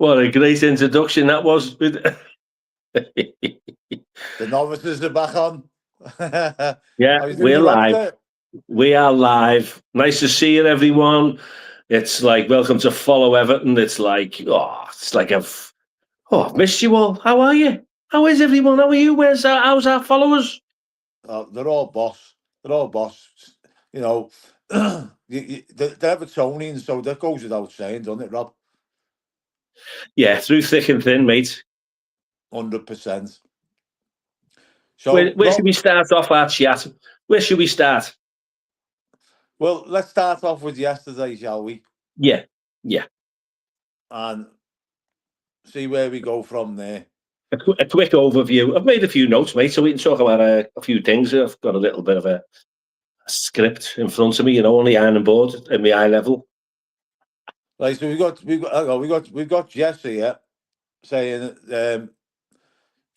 What a great introduction that was. The novices are back on. Yeah, How you doing, we're live. Robster? We are live. Nice to see you, everyone. It's like welcome to Follow Everton. It's like I've missed you all. How are you? How is everyone? How are you? How's our followers? They're all boss. They're all boss. You know, they're Evertonians, so that goes without saying, doesn't it, Rob? Yeah, through thick and thin, mate. 100%. So, Where should Rob, we start off our chat? Where should we start? well, let's start off with yesterday, shall we? Yeah. And see where we go from there. A quick overview. I've made a few notes, mate, so we can talk about a few things. I've got a little bit of a script in front of me, only ironing board at my eye level. Right, so we've got Jesse here saying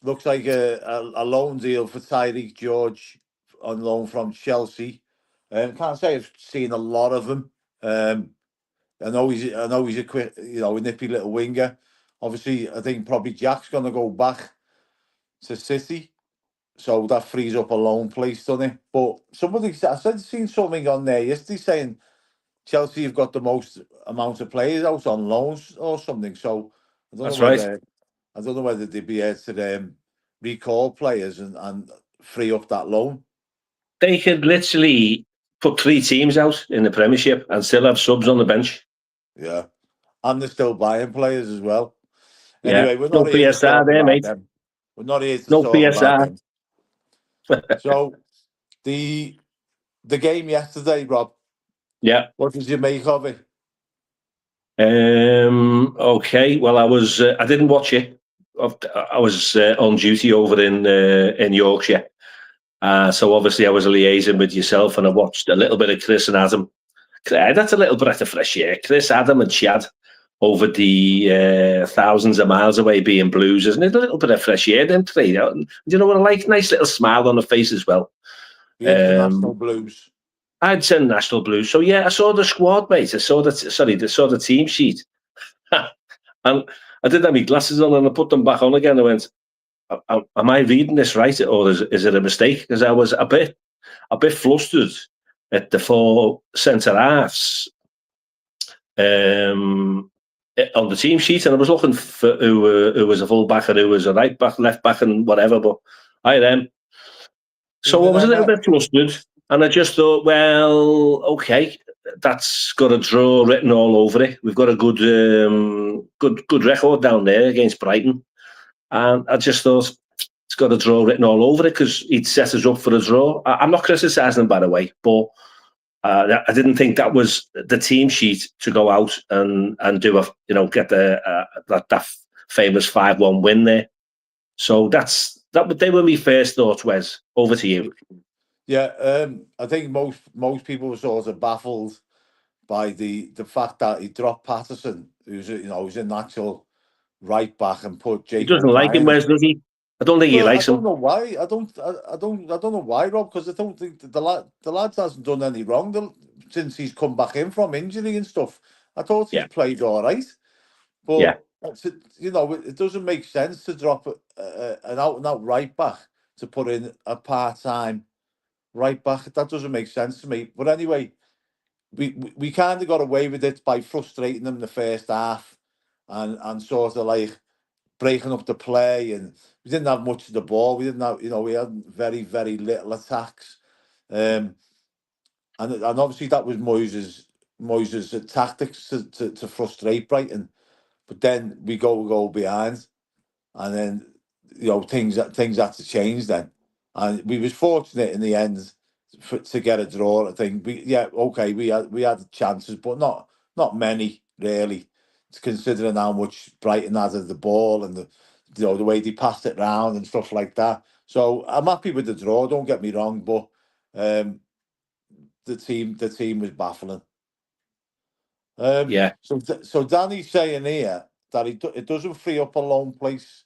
looks like a loan deal for Tyreek George on loan from Chelsea. Can't say I've seen a lot of them. I know he's a quick, a nippy little winger. Obviously, I think probably Jack's going to go back to City, so that frees up a loan place, doesn't it? But I seen something on there yesterday saying Chelsea have got the most amount of players out on loans or something. So That's right. I don't know whether they'd be able to recall players and free up that loan. They could literally put 3 teams out in the Premiership and still have subs on the bench. Yeah, and they're still buying players as well. Yeah. Anyway, we're not here to talk about them. We're not here to talk about them. So the game yesterday, Rob. Yeah. What did you make of it? Okay. Well, I didn't watch it. I was on duty over in Yorkshire. So obviously I was liaising with yourself, and I watched a little bit of Chris and Adam. That's a little breath of fresh air. Chris, Adam, and Chad over the thousands of miles away being Blues, isn't it? A little bit of fresh air, then play. Do you know what I like? Nice little smile on the face as well. The International Blues. I'd say National Blues. So yeah, I saw the squad, mate. I saw the team sheet, and I didn't have my glasses on, and I put them back on again. I went, "Am I reading this right, or is it a mistake?" Because I was a bit flustered at the 4 centre halves on the team sheet, and I was looking for who was a full back and who was a right back, left back, and whatever. But I am. So I was a little bit flustered, and I just thought, well, okay, that's got a draw written all over it. We've got a good record down there against Brighton, and I just thought it's got a draw written all over it because he'd set us up for a draw. I'm not criticising him, by the way, but I didn't think that was the team sheet to go out and do get that famous 5-1 win there. So they were my first thoughts. Wes, over to you. Yeah, I think most people were sort of baffled by the fact that he dropped Patterson, who's a natural right back, and put Jake. He doesn't like him, Wes, does he? I don't think he likes him. I don't know why. I don't know why, Rob. Because I don't think the lad hasn't done any wrong since he's come back in from injury and stuff. I thought he's played all right, but it doesn't make sense to drop an out and out right back to put in a part-time right back. That doesn't make sense to me. But anyway, we kind of got away with it by frustrating them in the first half and sort of like breaking up the play, and we didn't have much of the ball. We didn't have, we had very, very little attacks. And obviously that was Moyes' tactics to frustrate Brighton. But then we go behind, and then things had to change then. And we was fortunate in the end to get a draw. I think we had chances, but not many really, considering how much Brighton had of the ball and the way they passed it round and stuff like that. So I'm happy with the draw. Don't get me wrong, but the team was baffling. So Danny's saying here that it doesn't free up a loan place,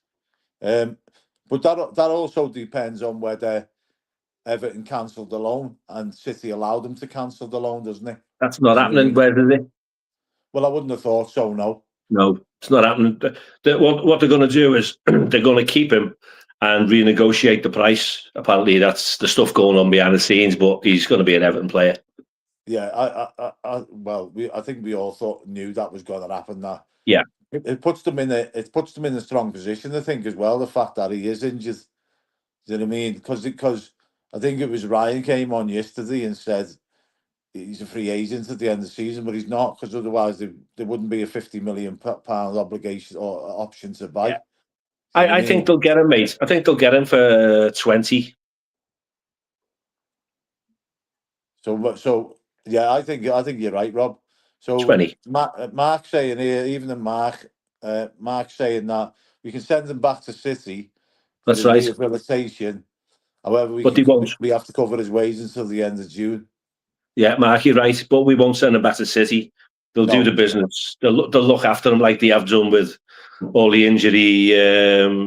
but that also depends on whether Everton cancelled the loan and City allowed them to cancel the loan, doesn't it? That's not happening, where is it? Well, I wouldn't have thought so, no. No, it's not happening. What they're going to do is they're going to keep him and renegotiate the price. Apparently, that's the stuff going on behind the scenes. But he's going to be an Everton player. Yeah, I think we all knew that was going to happen. That Yeah, it puts them in a strong position. I think as well, the fact that he is injured. Do you know what I mean? Because I think it was Ryan came on yesterday and said he's a free agent at the end of the season, but he's not, because otherwise there wouldn't be a £50 million obligation or option to buy. yeah. Do you know what I I think mean? they'll get him, mate. I think they'll get him for 20. So yeah, I think you're right, Rob. So 20. Mark saying here, even in Mark saying that we can send them back to City for That's his right. rehabilitation. However, But they won't. we have to cover his wages until the end of June. Yeah, Mark, you're right. But we won't send him back to City. They'll do the No, business. They'll look after him like they have done with all the injury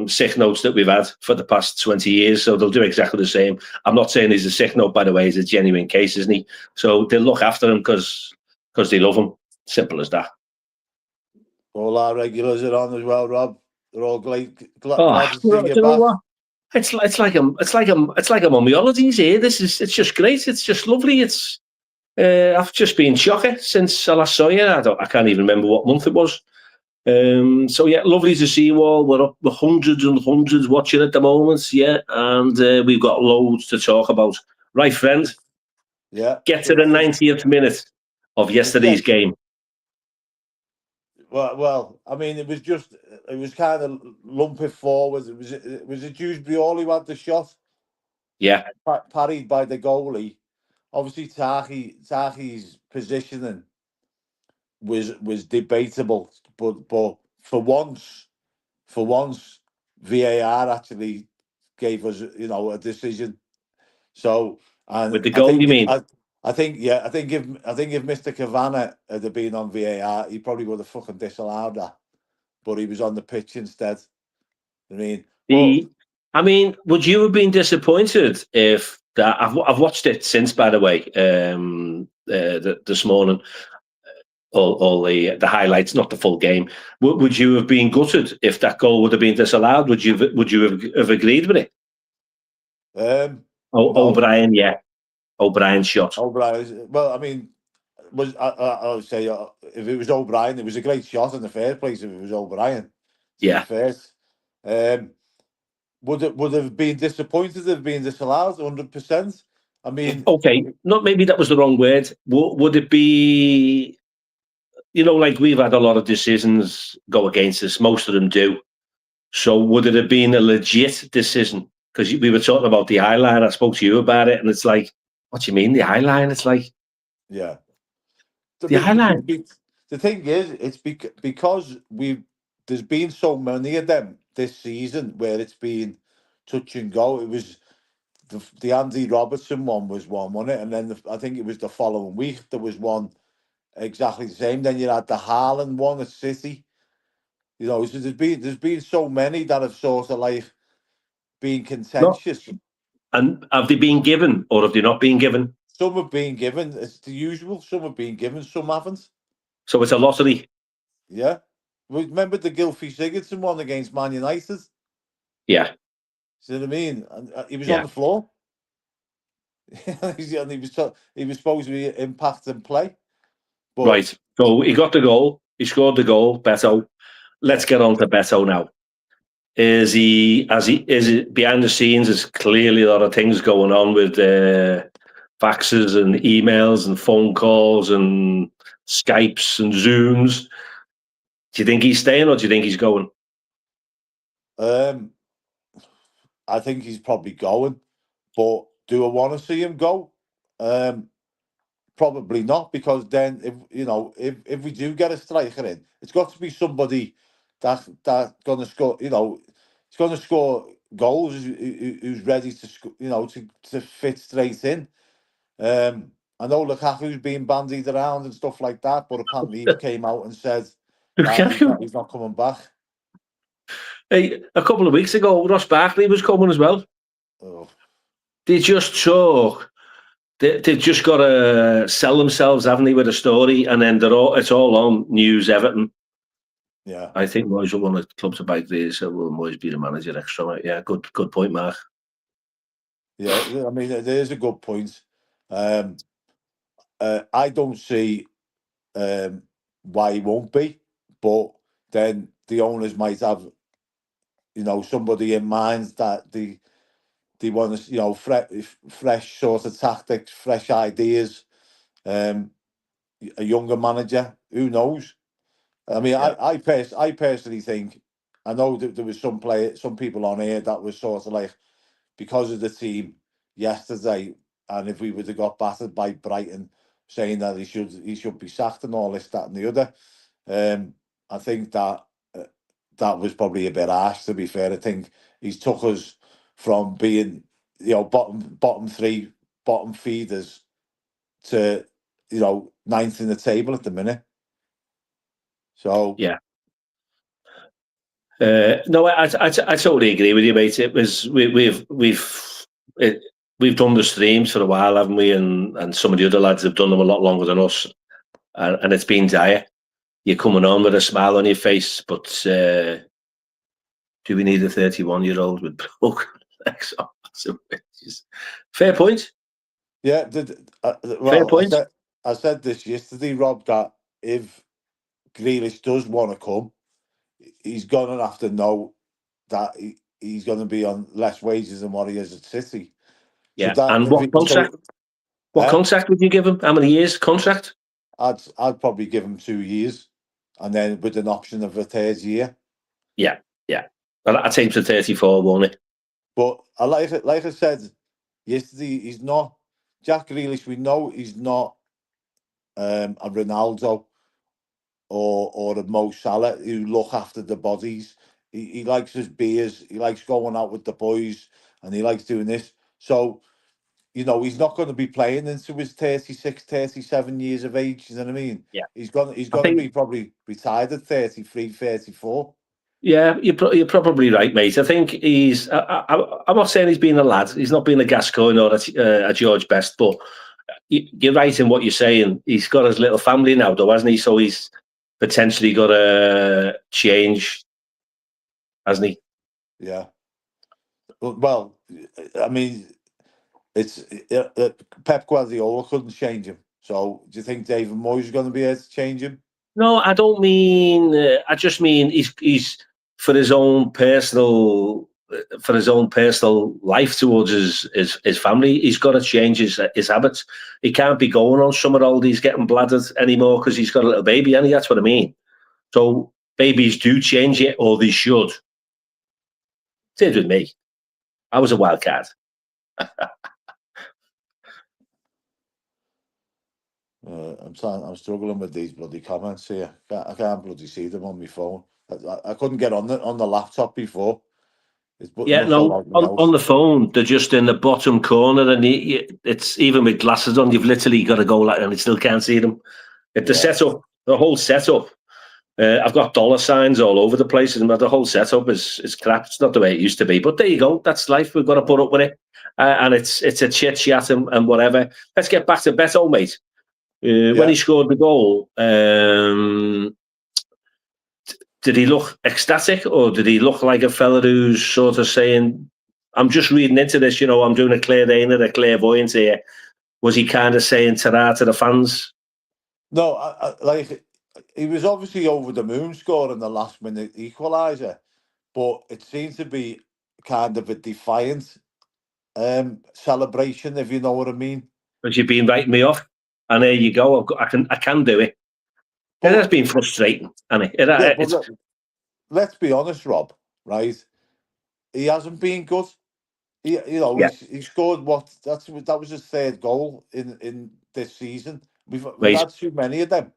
sick notes that we've had for the past 20 years. So they'll do exactly the same. I'm not saying he's a sick note, by the way. He's a genuine case, isn't he? So they'll look after him because they love him. Simple as that. all our regulars are on as well, Rob. They're all glad Oh, to see do you you know back. what? It's like I'm on my holidays here. It's just great. It's just lovely. I've just been shocking since I last saw you. I can't even remember what month it was. So yeah, lovely to see you all. We're up with hundreds and hundreds watching at the moment. Yeah, and we've got loads to talk about. Right, friend. Yeah. Get to the 90th minute of yesterday's game. Well, I mean, it was kind of lumping forward. It was a Dewsbury Hall who had the shot. Yeah. Parried by the goalie. Obviously, Tahi's positioning was debatable, but for once, VAR actually gave us a decision. So, With and the goal, you mean? I think if Mr. Cavana had been on VAR, he probably would have fucking disallowed that. But he was on the pitch instead. I mean, would you have been disappointed if that? I've watched it since, by the way, this morning. All the highlights, not the full game. Would you have been gutted if that goal would have been disallowed? Would you have agreed with it? No. O'Brien, yeah, O'Brien's shot. O'Brien. Well, I mean, I would say if it was O'Brien, it was a great shot in the first place. If it was O'Brien, to be fair, would have been disappointed if it been disallowed 100%. I mean, okay, not maybe that was the wrong word. Would it be? Like we've had a lot of decisions go against us. Most of them do. So would it have been a legit decision? Because we were talking about the eye line. I spoke to you about it, and it's like, what do you mean the eye line? It's like, yeah. the eye line. The thing is, it's because there's been so many of them this season where it's been touch and go. It was the Andy Robertson one was one, wasn't it? And then I think it was the following week there was one exactly the same. Then you had the Haaland one at City. So there's been so many that have sort of like been contentious. And have they been given or have they not been given? Some have been given. It's the usual. Some have been given. Some haven't. So it's a lottery. Yeah. Remember the Gylfi Sigurdsson one against Man United? Yeah. See what I mean? And he was on the floor. And he was supposed to be impact and play. But, right. So he got the goal. He scored the goal. Beto. Let's get on to Beto now. Is it behind the scenes? There's clearly a lot of things going on with faxes and emails and phone calls and Skypes and Zooms. Do you think he's staying or do you think he's going? I think he's probably going, but do I want to see him go? Probably not, because then if we do get a striker in, it's got to be somebody that's gonna score. He's gonna score goals. Who's ready to to fit straight in. I know Lukaku's been bandied around and stuff like that, but apparently he came out and said that he's not coming back. Hey, a couple of weeks ago, Ross Barkley was coming as well. Oh. They just talk. They've just got to sell themselves, haven't they, with a story, and then it's all on News Everton. Yeah. I think Moyes will want the club to back these, so will Moyes be the manager next summer. Yeah, good point, Mark. Yeah, I mean, there's a good point. I don't see why he won't be, but then the owners might have, somebody in mind that they want to, fresh sort of tactics, fresh ideas. A younger manager, who knows? I mean, Yeah. I personally think, I know that there was some people on here that was sort of like, because of the team yesterday, and if we would have got battered by Brighton, saying that he should be sacked and all this, that, and the other. I think that that was probably a bit harsh. To be fair, I think he's took us from being bottom three, bottom feeders to ninth in the table at the minute. So yeah. No, I totally agree with you, mate. It was we've done the streams for a while, haven't we? And some of the other lads have done them a lot longer than us, and it's been dire. You're coming on with a smile on your face, but do we need a 31-year-old with broken legs? Fair point. yeah, Fair well, point. I said this yesterday, Rob, that if Grealish does want to come, he's going to have to know that he's going to be on less wages than what he is at City. So Yeah. that And if what contract? What contract would you give him? How many years contract? I'd probably give him 2 years, and then with an option of a third year. Yeah, yeah. Well, I'd take him to 34, won't it? But like I said yesterday, he's not Jack Grealish. We know he's not a Ronaldo or a Mo Salah who look after the bodies. He likes his beers. He likes going out with the boys, and he likes doing this. So he's not going to be playing into his 36, 37 years of age. You know what I mean? Yeah. He's I going to think, be probably retired at 33, 34. yeah, you're probably right, mate. I think he's. I'm not saying he's been a lad. He's not been a Gascoigne or a George Best, but you're right in what you're saying. He's got his little family now, though, hasn't he? So he's potentially got to change, hasn't he? Yeah. Well, I mean, it's Pep Guardiola couldn't change him. So do you think David Moyes is going to be able to change him? No, I don't mean. I just mean he's for his own personal life towards his family. He's got to change his habits. He can't be going on summer holidays getting bladdered anymore because he's got a little baby, and that's what I mean. So babies do change it, or they should. Did with me. I was a wild card. I'm struggling with these bloody comments here. I can't bloody see them on my phone. I couldn't get on the laptop before. It Yeah, must have no, logged me out. on the phone, they're just in the bottom corner, and it's even with glasses on, you've literally got to go like, and you still can't see them. The setup, the whole setup. I've got dollar signs all over the place, and the whole setup is crap. It's not the way it used to be. But there you go. That's life. We've got to put up with it, and it's a chit chat and whatever. Let's get back to Beto, mate. When he scored the goal, did he look ecstatic, or did he look like a fella who's sort of saying, I'm just reading into this, I'm doing a clairvoyance here. Was he kind of saying ta-ra to the fans? No, like he was obviously over the moon scoring the last minute equaliser, but it seemed to be kind of a defiant celebration, if you know what I mean. Because you've been writing me off, and there you go. I can do it. It has been frustrating, and let's be honest, Rob. Right, he hasn't been good. yeah. He scored that was his third goal in this season. We've Right. had too many of them.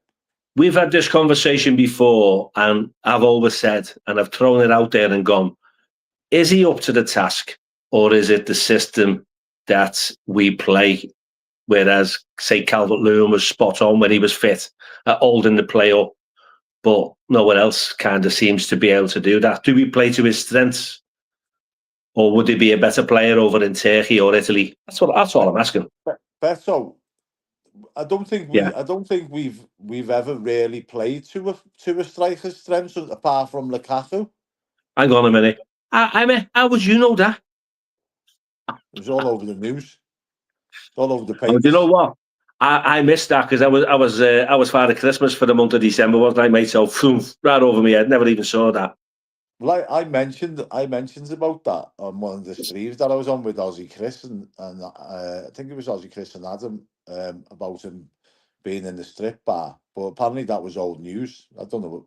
We've had this conversation before, and I've always said, and I've thrown it out there and gone, is he up to the task, or is it the system that we play? Whereas, say, Calvert-Lewin was spot on when he was fit at holding the play up, but no one else kind of seems to be able to do that. Do we play to his strengths, or would he be a better player over in Turkey or Italy? That's all I'm asking. Beto, I don't think we've ever really played to a striker's strengths apart from Lukaku. Hang on a minute. I mean, how would you know that? It was all over the news, all over the Oh, do you know papers. what? I missed that because I was Father Christmas for the month of December, wasn't I, mate? So right over my head. Never even saw that. Well, I mentioned about that on one of the streams that I was on with Aussie Chris and I think it was Aussie Chris and Adam about him being in the strip bar. But apparently that was old news. I don't know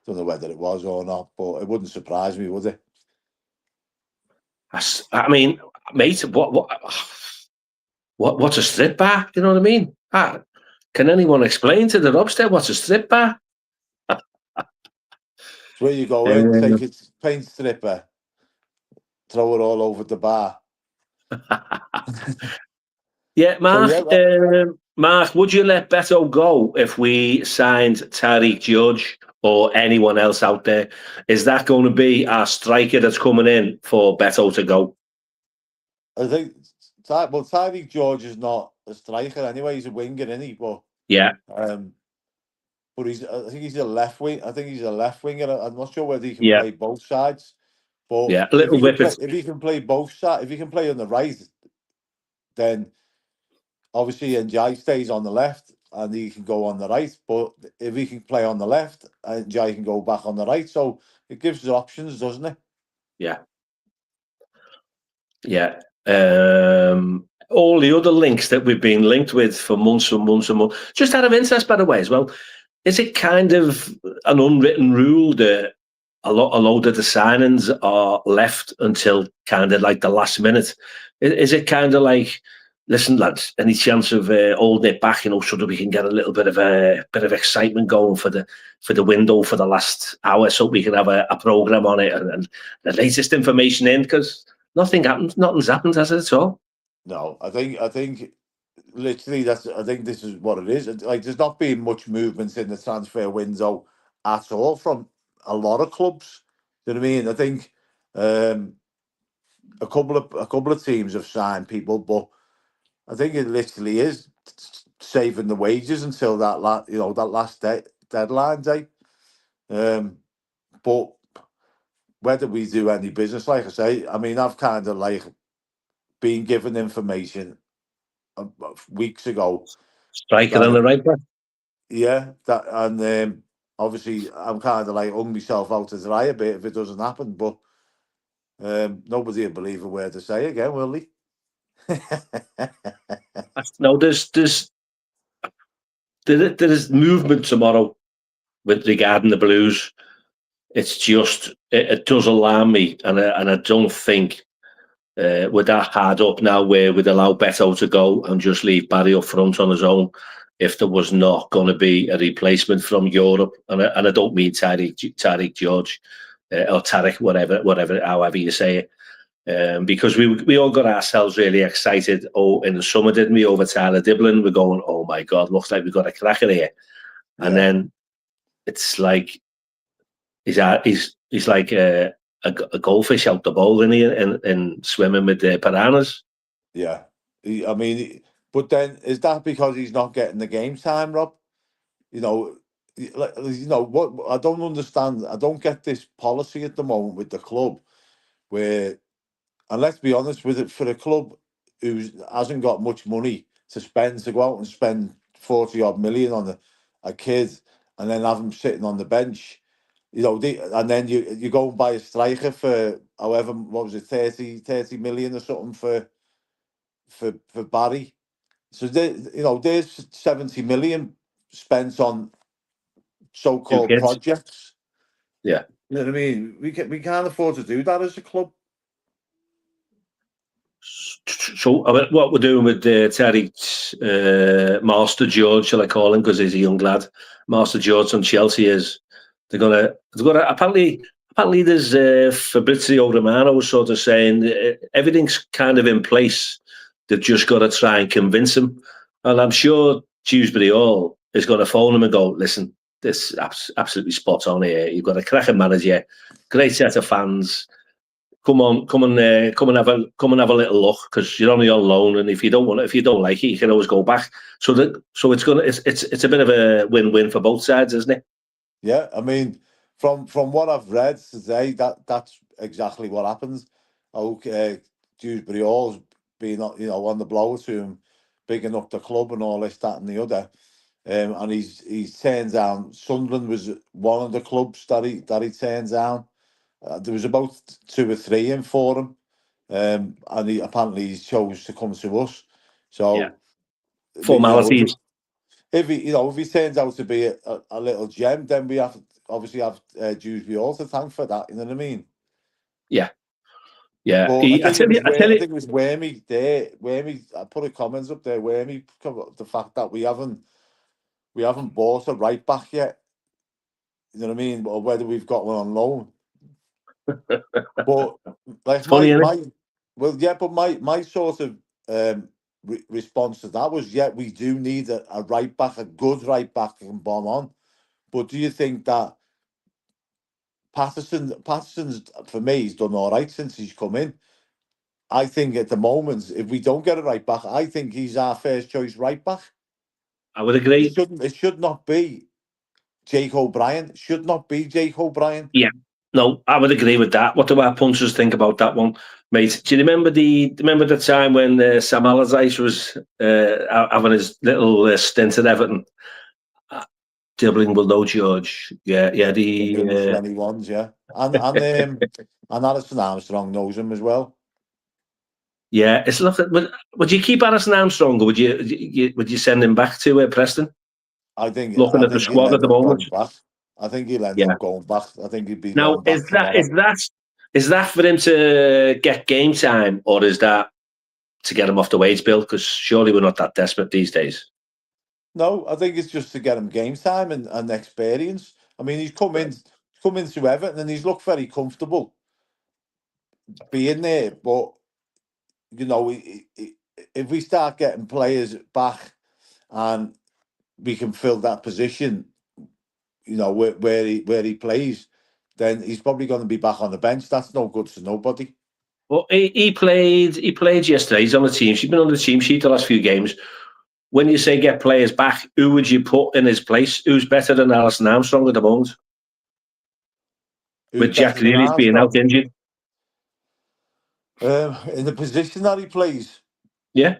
whether it was or not, but it wouldn't surprise me, would it? I mean, mate, what's a strip bar? You know what I mean? Can anyone explain to the Robster what's a strip bar? It's where you go in, take a paint stripper, throw it all over the bar. Yeah, Mark. So yeah, Mark, would you let Beto go if we signed Tariq George or anyone else out there? Is that going to be our striker that's coming in for Beto to go? I think Tyreek George is not a striker anyway. He's a winger, isn't he? But Yeah, I think he's a left wing. I think he's a left winger. I'm not sure whether he can yeah, play both sides. But yeah. A little whippet. if he can play both sides, if he can play on the right, then obviously Njai stays on the left and he can go on the right. But if he can play on the left, Njai can go back on the right. So it gives us options, doesn't it? Yeah, yeah. All the other links that we've been linked with for months and months and months. Just out of interest, by the way, as well. Is it kind of an unwritten rule that a load of the signings are left until kind of like the last minute? Is it kind of like, listen, lads, any chance of holding it back, so that we can get a little bit of excitement going for the window for the last hour, so we can have a program on it and the latest information in, because nothing's happened, has it at all? No, I think literally I think this is what it is. Like there's not been much movement in the transfer window at all from a lot of clubs. Do you know what I mean? I think a couple of teams have signed people, but I think it literally is saving the wages until that last deadline day. But whether we do any business, like I say, I mean, I've kind of like been given information weeks ago Striker that on the right back. yeah, that and obviously I'm kind of like hung myself out to dry a bit if it doesn't happen, but nobody will believe a word to say again, will they? No, there's movement tomorrow with regarding the Blues. It's just it does alarm me, and I don't think with that hard up now where we'd allow Beto to go and just leave Barry up front on his own, if there was not going to be a replacement from Europe, and I don't mean Tariq George or Tariq, whatever, however you say it. Because we all got ourselves really excited in the summer, didn't we, over Tyler Diblin? We're going, oh my God, looks like we've got a cracker here. Yeah. And then it's like he's like a goldfish out the bowl, isn't he, and swimming with the piranhas. Yeah. I mean, but then is that because he's not getting the game time, Rob? What I don't understand. I don't get this policy at the moment with the club where, and let's be honest with it, for a club who hasn't got much money to spend, to go out and spend 40 odd million on a kid and then have him sitting on the bench, and then you go and buy a striker for however, what was it, 30 million or something for Barry. So there's 70 million spent on Two so-called kids. projects. Yeah. You know what I mean? We can't afford to do that as a club. So what we're doing with Terry's Master George, shall I call him, because he's a young lad, Master George from Chelsea, is they're gonna apparently there's Fabrizio Romano was sort of saying everything's kind of in place. They've just got to try and convince him, and I'm sure Dewsbury Hall is going to phone him and go, listen, this is absolutely spot on here. You've got a cracking manager, great set of fans. come and have a little look, because you're only on loan, and if you don't like it, you can always go back. So it's a bit of a win-win for both sides, isn't it? Yeah, I mean, from what I've read today, that's exactly what happens. Okay, Dewsbury Hall's been on the blower to him, bigging up the club and all this, that, and the other. And he's turned down. Sunderland was one of the clubs that he turned down. There was about 2 or 3 in for him, and he chose to come to us. So, Formalities. if he turns out to be a little gem, then we obviously have Dewsbury Hall to thank for that. You know what I mean? Yeah. But I think I tell you, it was Wormy there. Wormy, I put a comments up there. Wormy, the fact that we haven't bought a right back yet. You know what I mean? Or whether we've got one on loan. But like it's funny, isn't it? but my sort of response to that was, yeah, we do need a right back, a good right back that can bomb on. But do you think that Patterson's, for me, he's done all right since he's come in? I think at the moment, if we don't get a right back, I think he's our first choice right back. I would agree. It should not be Jake O'Brien. It should not be Jake O'Brien. Yeah. No, I would agree with that. What do our punchers think about that one, mate? Do you remember the time when Sam Allardyce was having his little stint at Everton? Dribbling with no George. Yeah. The under 21s, yeah. And Alison Armstrong knows him as well. Yeah, it's not. Would you keep Alison Armstrong, or would you send him back to Preston? I think Looking at the he'll squad at end the up moment. going back. I think he'll end up going back. I think he'd be Now, going back tomorrow. Is that for him to get game time, or is that to get him off the wage bill? Because surely we're not that desperate these days. No, I think it's just to get him game time and experience. I mean, he's come into Everton and he's looked very comfortable being there. But if we start getting players back and we can fill that position, where he plays, then he's probably going to be back on the bench. That's no good to nobody. Well, he played yesterday. He's on the team. He's been on the team sheet the last few games. When you say get players back, who would you put in his place? Who's better than Alison Armstrong at the moment? With Jack Grealish being out injured. In the position that he plays. Yeah.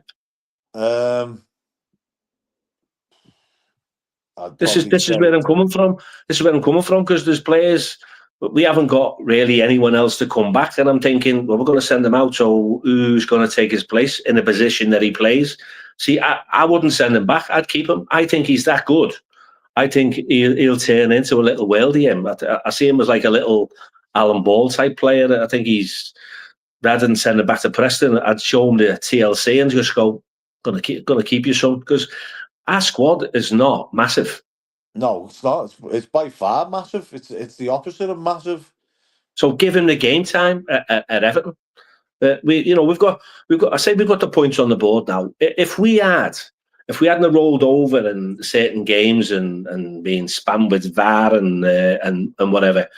This is where I'm coming from. This is where I'm coming from, because there's players, but we haven't got really anyone else to come back. And I'm thinking, well, we're going to send him out. So who's going to take his place in the position that he plays? See, I wouldn't send him back. I'd keep him. I think he's that good. I think he'll turn into a little worldie. I see him as like a little Alan Ball type player. I think rather than send him back to Preston, I'd show him the TLC and just go, gonna keep you, son, because our squad is not massive. No, it's not. It's by far massive. It's the opposite of massive. So give him the game time at Everton. We've got. I say we've got the points on the board now. If we hadn't rolled over in certain games and been spammed with VAR and whatever,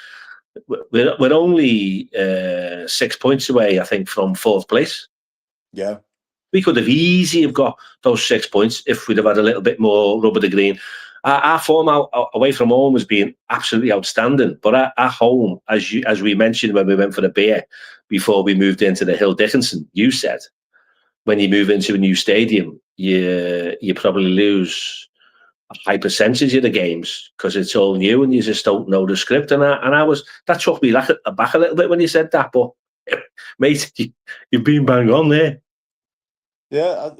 we're only 6 points away, I think, from fourth place. Yeah. We could have easily have got those 6 points if we'd have had a little bit more rub of the green. Our form away from home has been absolutely outstanding, but at home, as we mentioned when we went for the beer before we moved into the Hill Dickinson, you said when you move into a new stadium, you probably lose a high percentage of the games because it's all new and you just don't know the script. And that took me back a little bit when you said that, but mate, you've been bang on there. Yeah,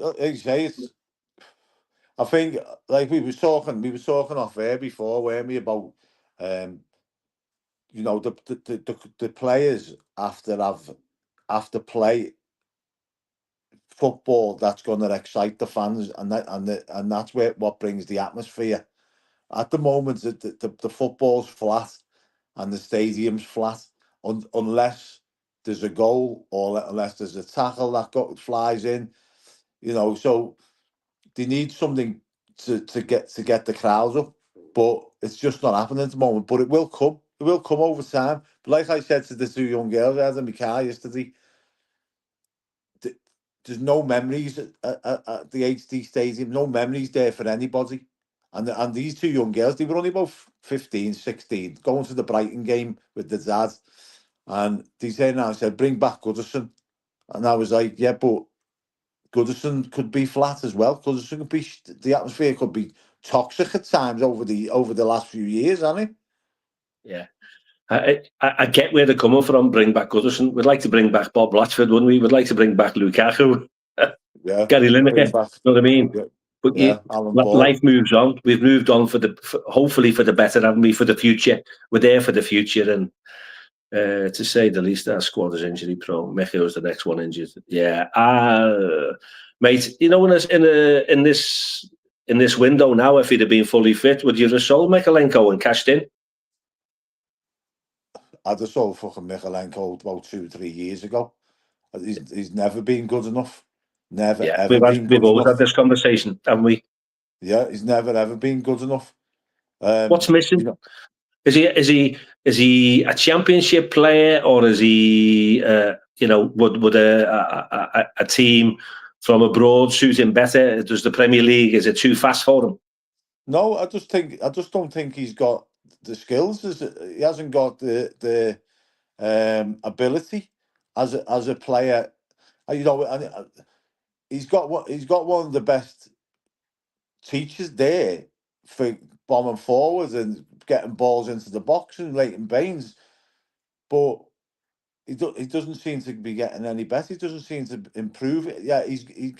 I think like we was talking off air before, weren't we, about the players after play football that's going to excite the fans, and that's what brings the atmosphere. At the moment, the football's flat and the stadium's flat, unless there's a goal or unless there's a tackle that flies in. So they need something to get the crowds up, but it's just not happening at the moment. But it will come. will come over time. But like I said to the two young girls I had in my car yesterday, there's no memories at the HD Stadium, no memories there for anybody. And these two young girls, they were only about 15, 16, going to the Brighton game with the dad. And they said, bring back Goodison. And I was like, yeah, but Goodison could be flat as well. Goodison could be, the atmosphere could be toxic at times over the last few years, hasn't it? Yeah. I get where they're coming from. Bring back Goodison. We'd like to bring back Bob Latchford, wouldn't we? We'd like to bring back Lukaku, Yeah. Gary Lineker. Bring You back, know what I mean? yeah, But yeah, Alan Ball. life moves on. We've moved on hopefully for the better, haven't we? For the future, we're there for the future, and to say the least, our squad is injury prone. Mechio's the next one injured. Yeah, mate. You know, in this window now, if he'd have been fully fit, would you have sold Mykolenko and cashed in? I'd have sold fucking Mykolenko about 2-3 years ago. He's never been good enough. Never Yeah, ever been we've good always enough. had this conversation, haven't we? Yeah, he's never ever been good enough. What's missing? You know, Is he a championship player, or is he would a team from abroad suit him better? Does the Premier League, is it too fast for him? no, I just don't think he's got the skills. He hasn't got the ability as a player. You know, and he's got one of the best teachers there for bombing forwards and getting balls into the box and Leighton Baines, but he doesn't seem to be getting any better. He doesn't seem to improve it. Yeah, he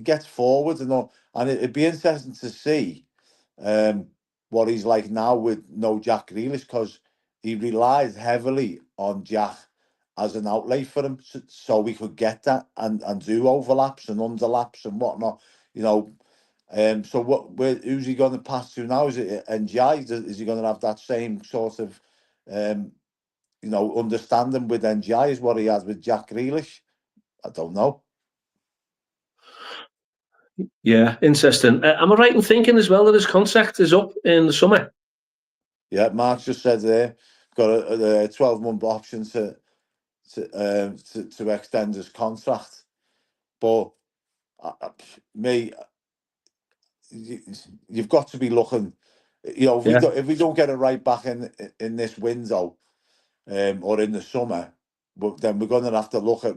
gets forward and all, and it'd be interesting to see what he's like now with no Jack Grealish, because he relies heavily on Jack as an outlay for him, so we could get that and do overlaps and underlaps and whatnot. You know, so who's he going to pass to now? Is it NGI? Is he going to have that same sort of understanding with NGI is what he has with Jack Grealish? I don't know. Yeah, interesting. Am I right in thinking as well that his contract is up in the summer? Yeah, Mark just said there, got a 12-month option to extend his contract. But me, you've got to be looking. You know, if we don't get it right back in this window, or in the summer, but then we're going to have to look at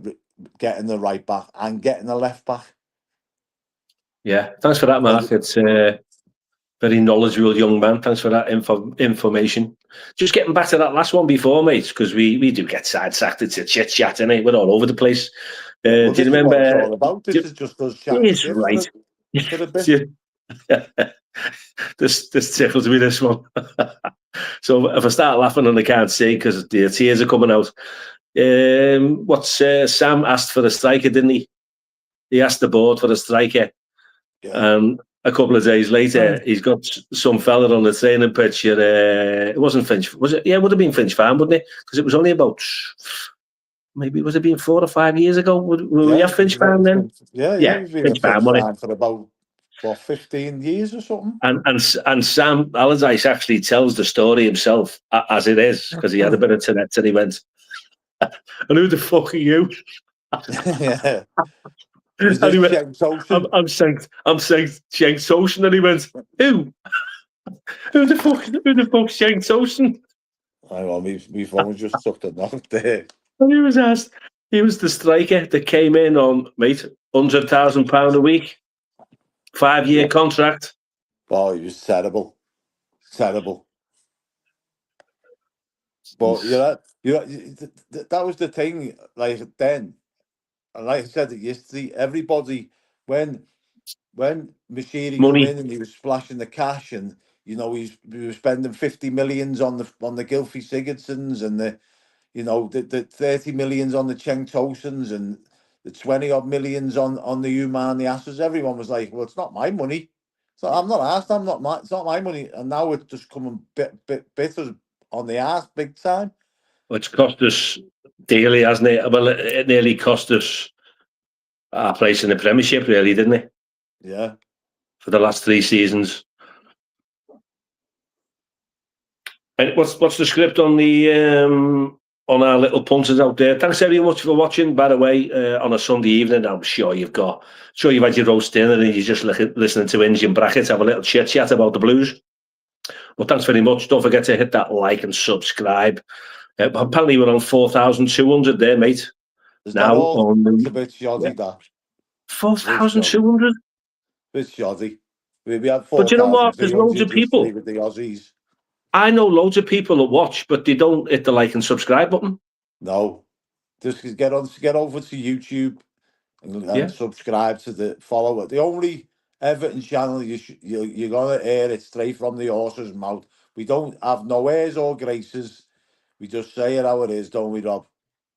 getting the right back and getting the left back. Yeah, thanks for that, Mark. It's a very knowledgeable young man. Thanks for that information. Just getting back to that last one before, mate, because we do get sidetracked. It's a chit chat, innit? We're all over the place. Well, do you remember? What it's all about. This is just us chatting shit right. for a bit. this tickles me, this one. So if I start laughing and I can't see because the tears are coming out. Sam asked for a striker, didn't he? He asked the board for a striker. Yeah. A couple of days later, he's got some fella on the training pitch. It wasn't Finch, was it? Yeah, it would have been Finch Farm, wouldn't it? Because it was only about, maybe was it been 4 or 5 years ago? Were we at Finch Farm then? Yeah. We've been Finch at Finch Farm for about 15 years or something. And Sam Allardyce actually tells the story himself as it is, because he had a bit of Tourette's and he went, "And who the fuck are you?" Yeah. Is this Cenk Tosun? I'm saying Cenk Tosun, and he went, "Who? Who the fuck's Cenk Tosun?" Hang on, my phone just took the knock there. And he was asked. He was the striker that came in on, mate, £100,000 a week, 5-year contract. Oh, he was terrible. But that was the thing. Like then, and like I said it yesterday, everybody when Machiri come in and he was splashing the cash, and he was spending 50 millions on the Gylfi Sigurdssons and the 30 millions on the Cenk Tosens and the 20 odd millions on the Umani Asses. Everyone was like, well, it's not my money. So I'm not asked. It's not my money. And now it's just coming bitter on the ass big time. It's cost us dearly, hasn't it? Well, it nearly cost us our place in the Premiership, really, didn't it? Yeah. For the last 3 seasons. And what's the script on the on our little punters out there? Thanks very much for watching. By the way, on a Sunday evening, I'm sure you've had your roast dinner and you're just listening to Indian Brackets, have a little chit chat about the Blues. Well, thanks very much. Don't forget to hit that like and subscribe. Apparently, we're on 4,200 there, mate. Is now that all? on It's a bit shoddy, that. 4,200. Bit shoddy. We had But you know what? There's loads 4,300 of people. with the Aussies. I know loads of people that watch, but they don't hit the like and subscribe button. No, just get over to YouTube and subscribe to the follower. The only Everton channel you're gonna hear it straight from the horse's mouth. We don't have no airs or graces. We just say it how it is, don't we, Rob?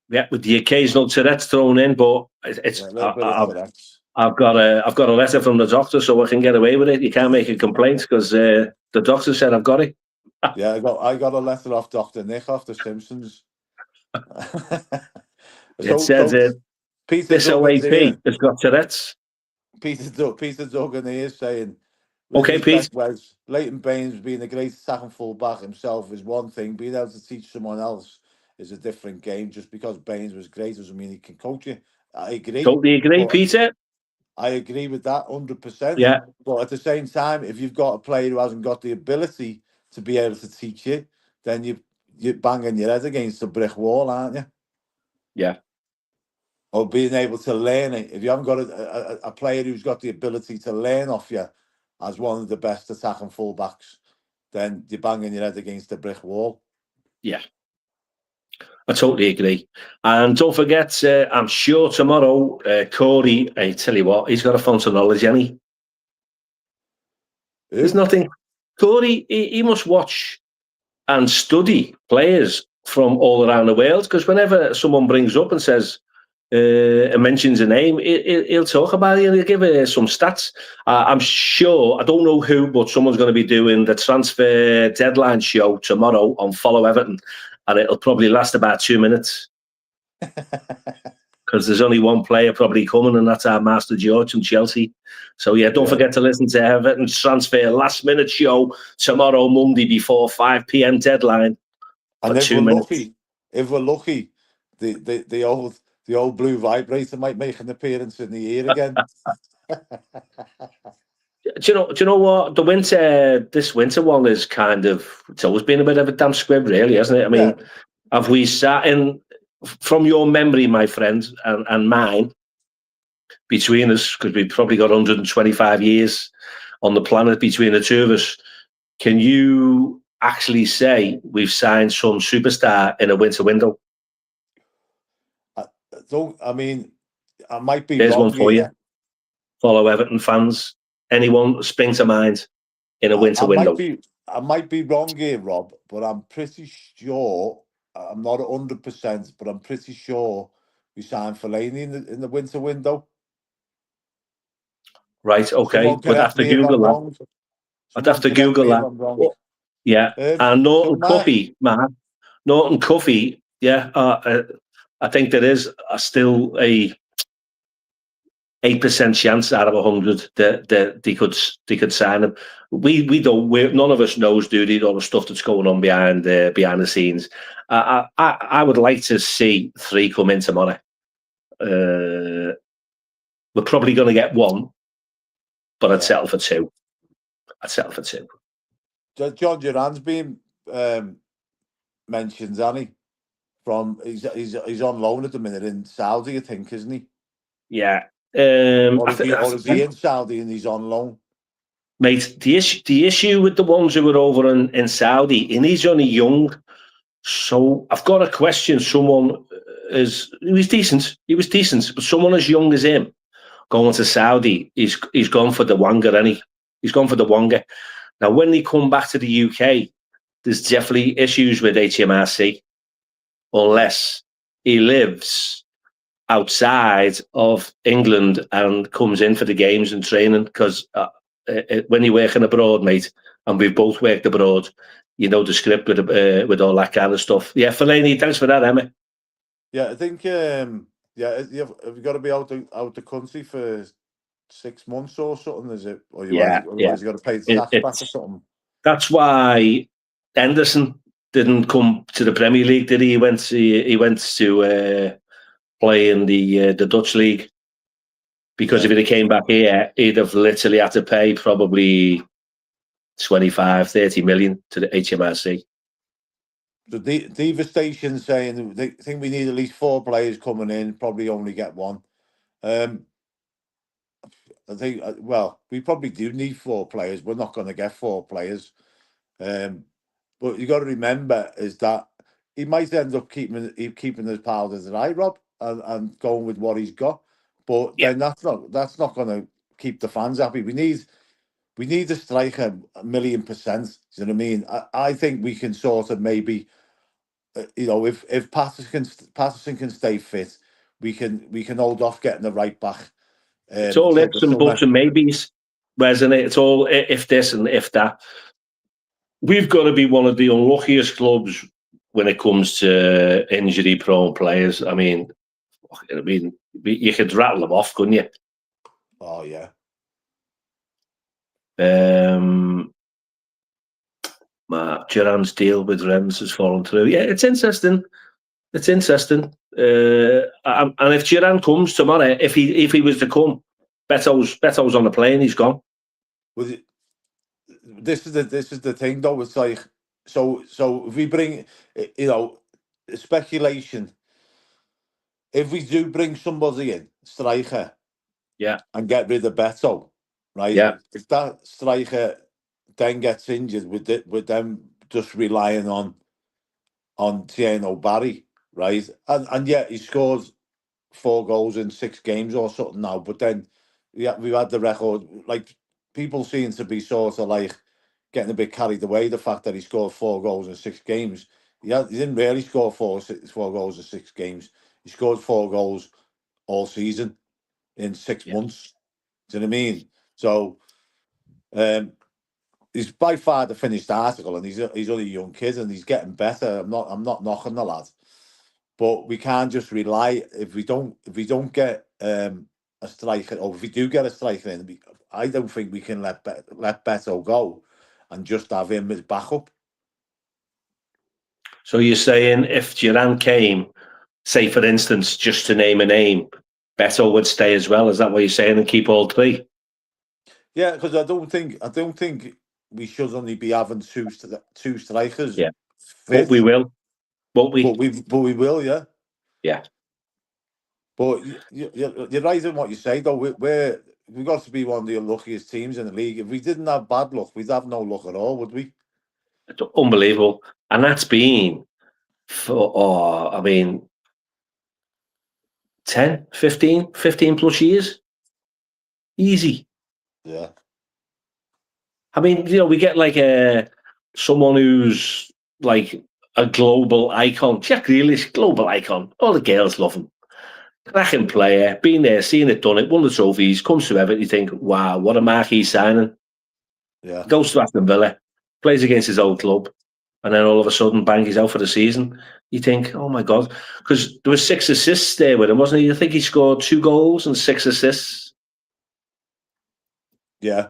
Yeah, with the occasional Tourette's thrown in, but it's a little bit of Tourette's. I've got a letter from the doctor, so I can get away with it. You can't make a complaint because the doctor said I've got it. Yeah, I got a letter off Dr. Nick off The Simpsons. It said Peter this OAP has got Tourette's. Peter Duggan is saying, okay, Pete. Wez, Leighton Baines being a great attacking fullback himself is one thing. Being able to teach someone else is a different game. Just because Baines was great doesn't mean he can coach you. I agree. Totally agree, Peter. I agree with that 100%. Yeah. But at the same time, if you've got a player who hasn't got the ability to be able to teach you, then you're banging your head against a brick wall, aren't you? Yeah. Or being able to learn it. If you haven't got a player who's got the ability to learn off you as one of the best attacking fullbacks, then you're banging your head against a brick wall. Yeah. I totally agree. And don't forget, I'm sure tomorrow, Corey, I tell you what, he's got a fountain of knowledge, hasn't he? There's nothing. Corey, he must watch and study players from all around the world, because whenever someone brings up and says, mentions a name, he'll talk about it and he'll give some stats. I'm sure, I don't know who, but someone's going to be doing the transfer deadline show tomorrow on Follow Everton, and it'll probably last about 2 minutes. Because there's only one player probably coming, and that's our Master George from Chelsea. So yeah, don't forget to listen to Everton's transfer last minute show tomorrow, Monday, before 5 p.m. deadline. And if we're lucky, the old blue vibrator might make an appearance in the ear again. Do you know what? This winter one is it's always been a bit of a damp squib, really, hasn't it? I mean, have we sat in, from your memory, my friend, and mine, between us, because we've probably got 125 years on the planet between the two of us, can you actually say we've signed some superstar in a winter window? I might be There's wrong one for you. Follow Everton fans. Anyone spring to mind in a winter window? I might be wrong here, Rob, but I'm pretty sure, I'm not 100%, but I'm pretty sure we signed Fellaini in the winter window. Right, okay. We'd have to Google that. I'd have to Google that. Yeah. And Norton Cuffy, Matt. Norton Cuffy, yeah. I think there is still a 8% chance out of 100 that they could sign him. We don't. None of us knows, do they, all the stuff that's going on behind the scenes. I would like to see 3 come in tomorrow. We're probably going to get 1, but I'd settle for 2. John Duran's been mentioned, hasn't he? He's on loan at the minute in Saudi, I think, isn't he? Yeah. Or is he in Saudi and he's on loan? Mate, the issue with the ones who were over in Saudi, and he's only young, so I've got to question someone. He was decent, but someone as young as him going to Saudi, he's gone for the Wanga, hasn't he? He's gone for the Wanga. Now, when they come back to the UK, there's definitely issues with HMRC, unless he lives outside of England and comes in for the games and training, because when you're working abroad, mate, and we've both worked abroad, you know the script with all that kind of stuff. Yeah, Fellaini, thanks for that, Emma. Yeah, I think you've got to be out the country for 6 months or something, is it? Or you got to pay the tax back or something. That's why Henderson didn't come to the Premier League, did he? He went to play in the Dutch league, because if he came back here, he'd have literally had to pay probably 25-30 million to the HMRC. The devastation saying they think we need at least 4 players coming in, probably only get 1. I think, well, we probably do need 4 players. We're not going to get 4 players. But you got to remember is that he might end up keeping his powder dry, Rob, and going with what he's got. But then that's not going to keep the fans happy. We need a striker 1,000,000%. Do you know what I mean? I think we can sort of maybe, if Patterson can stay fit, we can hold off getting the right back. It's all ifs and buts and maybes, isn't it? It's all if this and if that. We've got to be one of the unluckiest clubs when it comes to injury-prone players. I mean, you could rattle them off, couldn't you? Oh yeah. Duran's deal with Rennes has fallen through. Yeah, it's interesting. It's interesting. And if Duran comes tomorrow, if he was to come, Beto's on the plane. He's gone. Well, this is the thing though. It's like so if we bring speculation. If we do bring somebody in, striker, and get rid of Beto, right? Yeah. If that striker then gets injured with them just relying on Tieno Barry, right? And yet he scored 4 goals in 6 games or something now. But then we've had the record, like people seem to be sort of like getting a bit carried away the fact that he scored 4 goals in 6 games. He didn't really score 4 goals in 6 games. He scored 4 goals all season in 6 months. Do you know what I mean? So he's by far the finished article, and he's only a young kid, and he's getting better. I'm not knocking the lad, but we can't just rely if we don't get a striker, or if we do get a striker in. I don't think we can let Beto go and just have him as backup. So you're saying if Duran came, say for instance, just to name a name, Beto would stay as well? Is that what you're saying, and keep all 3? Yeah, because I don't think we should only be having two strikers. Yeah, but we will. But we will. Yeah. Yeah. But you're right in what you say, though. We've got to be one of the unluckiest teams in the league. If we didn't have bad luck, we'd have no luck at all, would we? It's unbelievable. And that's been for, 10, 15 plus years. Easy. Yeah. I mean, we get like someone who's like a global icon. Jack Grealish, global icon. All the girls love him. Cracking player, been there, seen it, done it, won the trophies, comes to Everton, you think, wow, what a marquee signing. Yeah. Goes to Aston Villa, plays against his old club, and then all of a sudden, bang, he's out for the season. You think, oh my God, because there was 6 assists there with him, wasn't he? I think he scored 2 goals and 6 assists. Yeah.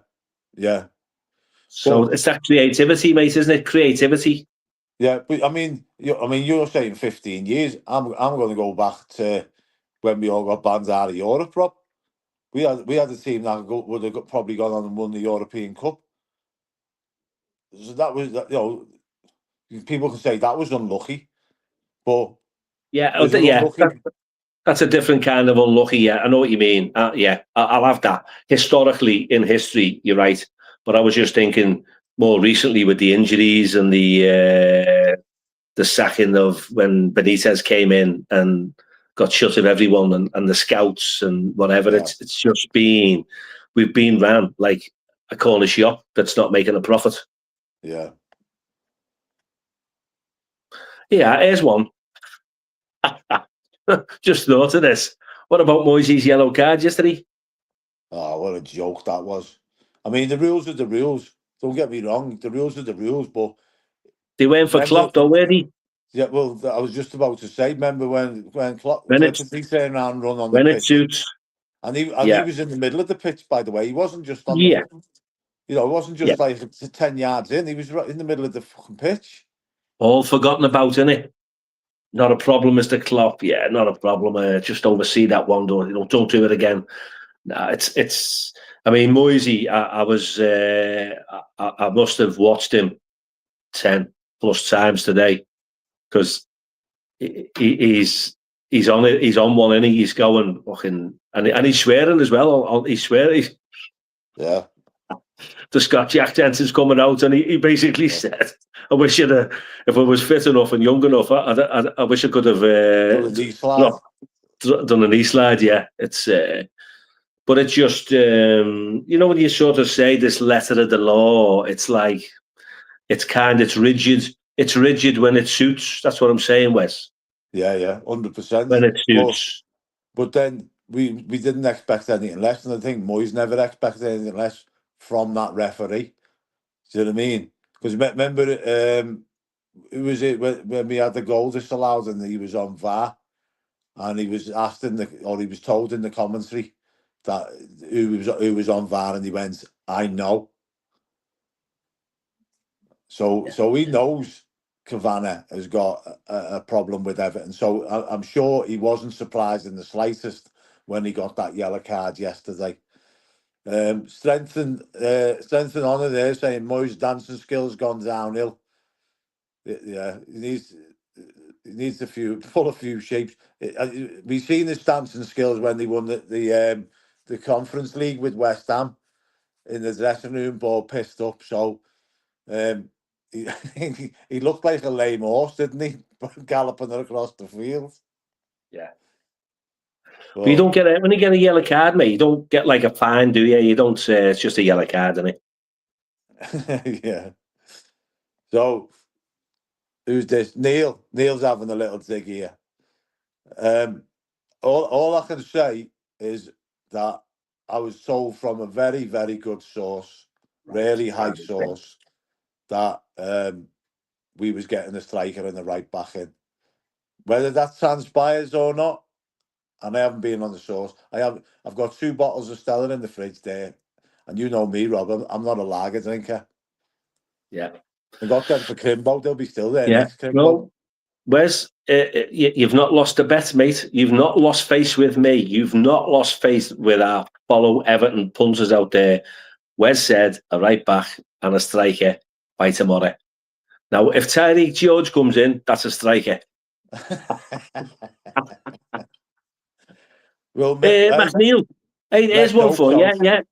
So it's that creativity, mate, isn't it? Creativity. Yeah, but I mean, you're saying 15 years. I'm going to go back to when we all got banned out of Europe, Rob. We had a team that would have probably gone on and won the European Cup. So that was, people can say that was unlucky, but that's a different kind of unlucky. Yeah, I know what you mean. I'll have that. Historically, in history, you're right. But I was just thinking more recently with the injuries and the sacking of when Benitez came in and got shut of everyone and the scouts and whatever. Yeah. It's just we've been ran like a corner shop that's not making a profit. Yeah. Yeah, here's one. Just thought of this. What about Moisey's yellow card yesterday? Oh, what a joke that was. I mean, the rules are the rules. Don't get me wrong. The rules are the rules, but... They weren't for Klopp, though, were they? Yeah, well, I was just about to say, remember when Klopp turned around and run on the pitch? When it suits. And he was in the middle of the pitch, by the way. He wasn't just on the... it wasn't just like 10 yards in. He was right in the middle of the fucking pitch. All forgotten about, innit? Not a problem, Mr. Klopp. Yeah, not a problem. Just oversee that one. Don't do it again. No, it's. I mean, Moisey. I must have watched him 10+ times today because he's on it. He's on one, and he's going fucking, and he's swearing as well. He's swearing. Yeah. The Scotch accent is coming out, and he basically said, "I wish you'd if I was fit enough and young enough, I wish I could have done a knee slide." Yeah, but it's just when you sort of say this letter of the law, it's like it's rigid. It's rigid when it suits. That's what I'm saying, Wes. Yeah, 100%. When it suits. But then we didn't expect anything less, and I think Moyes never expected anything less from that referee. Do you know what I mean? Because remember, who was it when we had the goal disallowed and he was on VAR, and he was asked he was told in the commentary that who was on VAR, and he went, "I know." So he knows Cavani has got a problem with Everton. So I'm sure he wasn't surprised in the slightest when he got that yellow card yesterday. Strength and honour there, saying Moyes' dancing skills gone downhill. Yeah, he needs pull a few shapes. We've seen his dancing skills when they won the Conference League with West Ham in the dressing room, ball pissed up. So he looked like a lame horse, didn't he? Galloping across the field. Yeah. But you don't get it when you get a yellow card, mate. You don't get like a fine, do you? You don't say it's just a yellow card, isn't it? Yeah. So who's this? Neil. Neil's having a little dig here. All I can say is that I was told from a very, very good source, really high source, that we was getting a striker and the right back in. Whether that transpires or not, and I haven't been on the source. I've got 2 bottles of Stella in the fridge there, and you know me, Rob. I'm not a lager drinker. Yeah. I got them for Crimbo. They'll be still there next Crimbo. Well, Wes, you've not lost a bet, mate. You've not lost face with me. You've not lost face with our follow Everton punters out there. Wes said a right back and a striker by tomorrow. Now, if Tyreek George comes in, that's a striker. Well, McNeil, here's one for you. Yeah.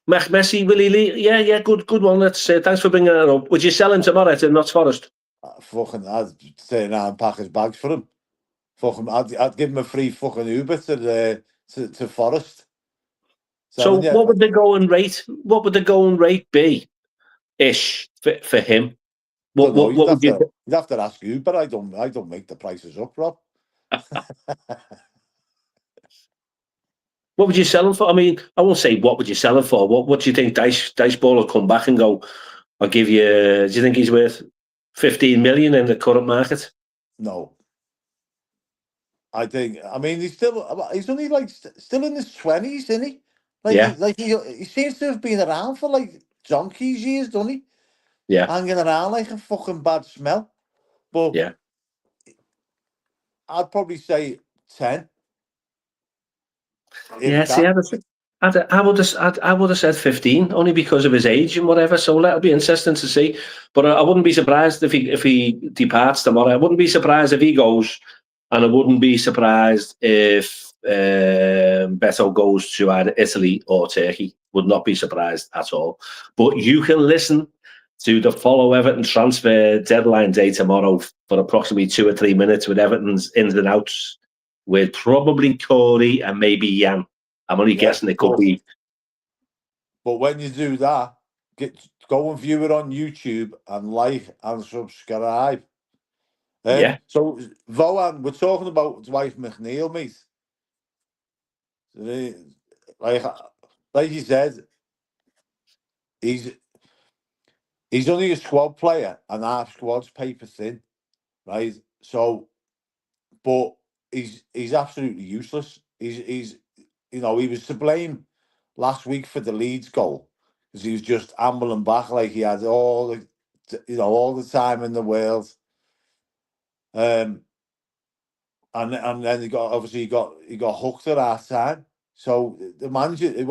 Messi, will he leave? Yeah, good one. Thanks for bringing that up. Would you sell him tomorrow to Notts Forest? I'd say now and pack his bags for him. I'd give him a free fucking Uber to Forest. So what would the going rate? What would the going rate be, ish, for him? What would you? You'd have to ask Uber. I don't make the prices up, Rob. What would you sell him for? I mean, I won't say what would you sell him for. What do you think Dice Ball will come back and go, I'll give you, do you think he's worth 15 million in the current market? No. I mean, he's only like still in his 20s, isn't he? He seems to have been around for like donkey's years, doesn't he? Yeah. Hanging around like a fucking bad smell. But yeah. I'd probably say 10. Yeah, see, I would have said 15, only because of his age and whatever. So that'll be interesting to see. But I wouldn't be surprised if he departs tomorrow. I wouldn't be surprised if he goes, and I wouldn't be surprised if Beto goes to either Italy or Turkey. Would not be surprised at all. But you can listen to the Follow Everton transfer deadline day tomorrow for approximately 2 or 3 minutes with Everton's ins and outs, with probably Corey and maybe Jan. I'm only guessing it could be. But when you do that, go and view it on YouTube and like and subscribe. So, Voan, we're talking about Dwight McNeil, mate. Like you said, he's only a squad player, and our squad's paper thin, right? So, but he's absolutely useless. He's he was to blame last week for the Leeds goal because he was just ambling back like he had all all the time in the world. And then he got hooked at half time. So the manager, the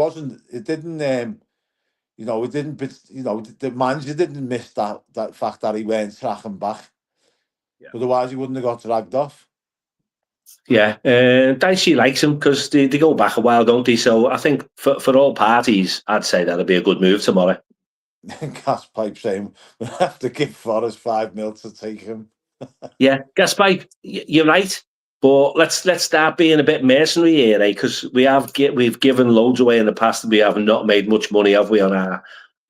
manager didn't miss that fact that he weren't tracking back. Yeah. Otherwise, he wouldn't have got dragged off. Yeah, Dicey likes him because they go back a while, don't they? So I think for all parties, I'd say that'd be a good move tomorrow. Gas pipe saying we'll have to give Forrest 5 mil to take him. Yeah, gas pipe, you're right. But let's start being a bit mercenary here, eh? Because we've given loads away in the past, and we have not made much money, have we, on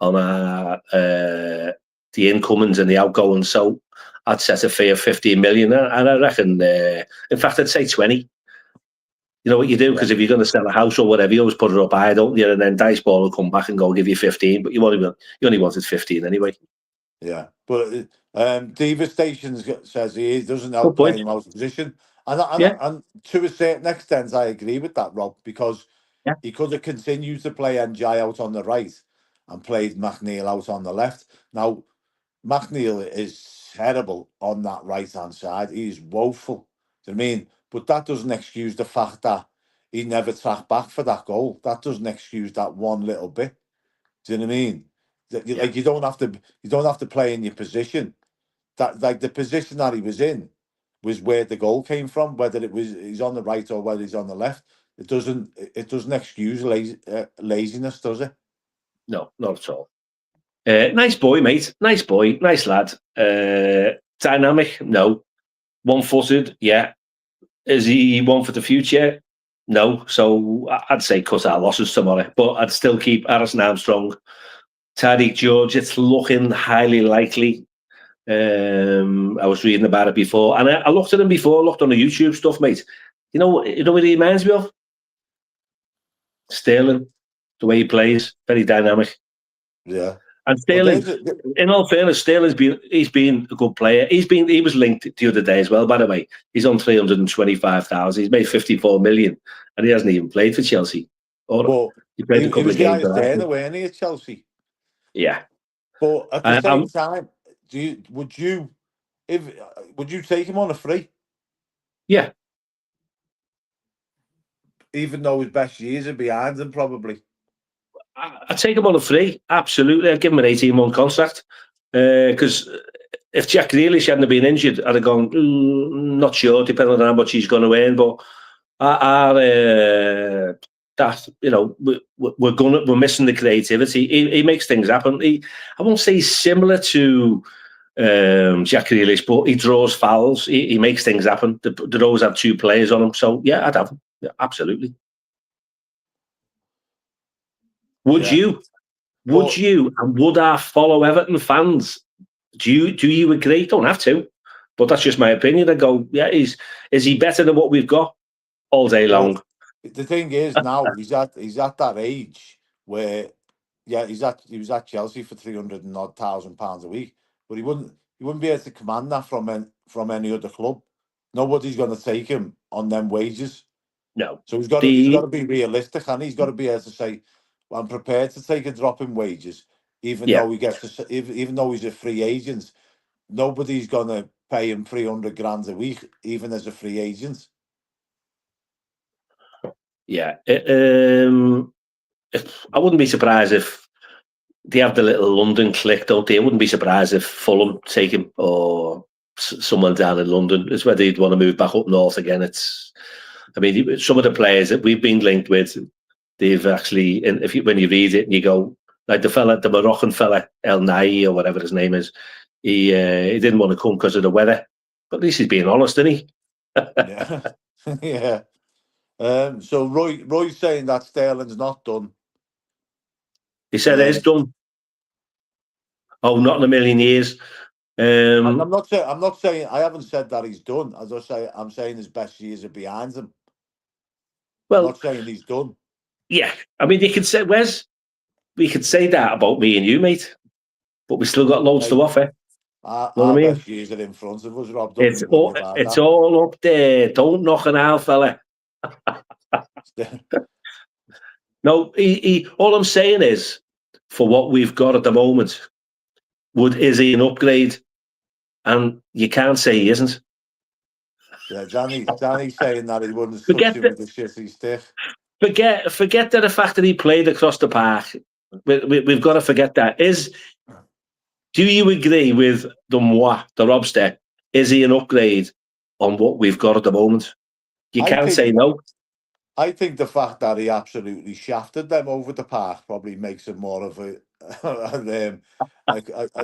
our the incomings and the outgoings? So I'd set a fee of 15 million, and I reckon, in fact, I'd say 20. You know what you do? Because if you're going to sell a house or whatever, you always put it up high, don't you? And then Diceball will come back and go give you 15, but you only wanted 15 anyway. Yeah, but Devastation says he doesn't Good help point. playing him out of position, Yeah. and to a certain extent, I agree with that, Rob, because Yeah. he could have continued to play NJ out on the right and played McNeil out on the left. Now, McNeil is terrible on that right-hand side. He's woeful. Do you know what I mean? But that doesn't excuse the fact that he never tracked back for that goal. That doesn't excuse that one little bit. Do you know what I mean? Like you don't have to play in your position. That like the position that he was in was where the goal came from. Whether he's on the right or whether he's on the left, it doesn't excuse laziness, does it? No, not at all. Nice boy, mate. Nice boy. Nice lad. Dynamic? No. One-footed? Yeah. Is he one for the future? No. So I'd say cut our losses tomorrow, but I'd still keep Harrison Armstrong. Tariq George, it's looking highly likely. I was reading about it before, and I looked at him before. Looked on the YouTube stuff, mate. You know what he reminds me of? Sterling, the way he plays, very dynamic. Yeah. And Well, Sterling, in all fairness, Sterling's been a good player. He was linked the other day as well. By the way, he's on 325,000. He's made 54 million, and he hasn't even played for Chelsea. Or he played a couple was of the games. highest earner, weren't he, at Chelsea? Yeah, But at the same time, would you take him on a free? Yeah. Even though his best years are behind him, probably. I'd take him on a free. Absolutely. I'd give him an 18-month contract. Because if Jack Grealish hadn't been injured, I'd have gone, not sure, depending on how much he's going to earn. But we're missing the creativity. He makes things happen. I won't say he's similar to Jack Grealish, but he draws fouls. He makes things happen. They always have two players on him. So, yeah, I'd have him. Yeah, absolutely. Would you? Would you? And would our fellow Everton fans? Do you agree? Don't have to, but that's just my opinion. I go, yeah, is he better than what we've got all day long? The thing is, now he's at that age where, yeah, he was at Chelsea for 300 and odd £1,000 a week, but he wouldn't be able to command that from any other club. Nobody's going to take him on them wages. No. So he's got to be realistic, and he's got to be able to say, well, I'm prepared to take a drop in wages, even though even though he's a free agent. Nobody's going to pay him 300 grand a week, even as a free agent. Yeah. I wouldn't be surprised if they have the little London click, don't they? I wouldn't be surprised if Fulham take him, or someone down in London. It's whether he'd want to move back up north again. I mean, some of the players that we've been linked with, they've actually, and when you read it and you go, like the Moroccan fella, El Nai or whatever his name is, he didn't want to come because of the weather. But at least he's being honest, isn't he? Yeah. Yeah. So Roy's saying that Sterling's not done. He said it's done. Oh, not in a million years. I'm not saying. I haven't said that he's done. As I say, I'm saying his best years are behind him. Well, I'm not saying he's done. Yeah, I mean, you could say, Wes, we could say that about me and you, mate, but we still got loads to offer. Our best years are in front of us, Rob. It's all up there. Don't knock an owl, fella. No, all I'm saying is, for what we've got at the moment, is he an upgrade? And you can't say he isn't. Yeah, Danny's saying that he wouldn't touch Forget him that. with the shitty stick. Forget that the fact that he played across the park. We've got to forget that. Do you agree with the Robster? Is he an upgrade on what we've got at the moment? You I can't think say no. I think the fact that he absolutely shafted them over the park probably makes him more of a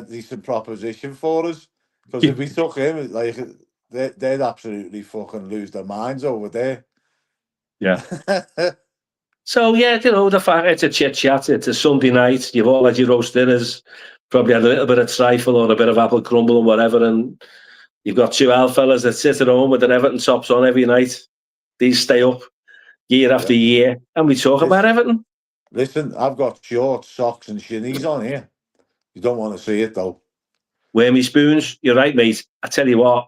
decent proposition for us. Because if we took him, like they'd absolutely fucking lose their minds over there. Yeah. So yeah, the fact it's a chit chat. It's a Sunday night. You've all had your roast dinners, probably had a little bit of trifle or a bit of apple crumble or whatever, and you've got two old fellas that sit at home with their Everton tops on every night. These stay up year after year, and we talk about Everton. Listen, I've got shorts, socks, and shinnies on here. You don't want to see it though. Where me spoons? You're right, mate. I tell you what,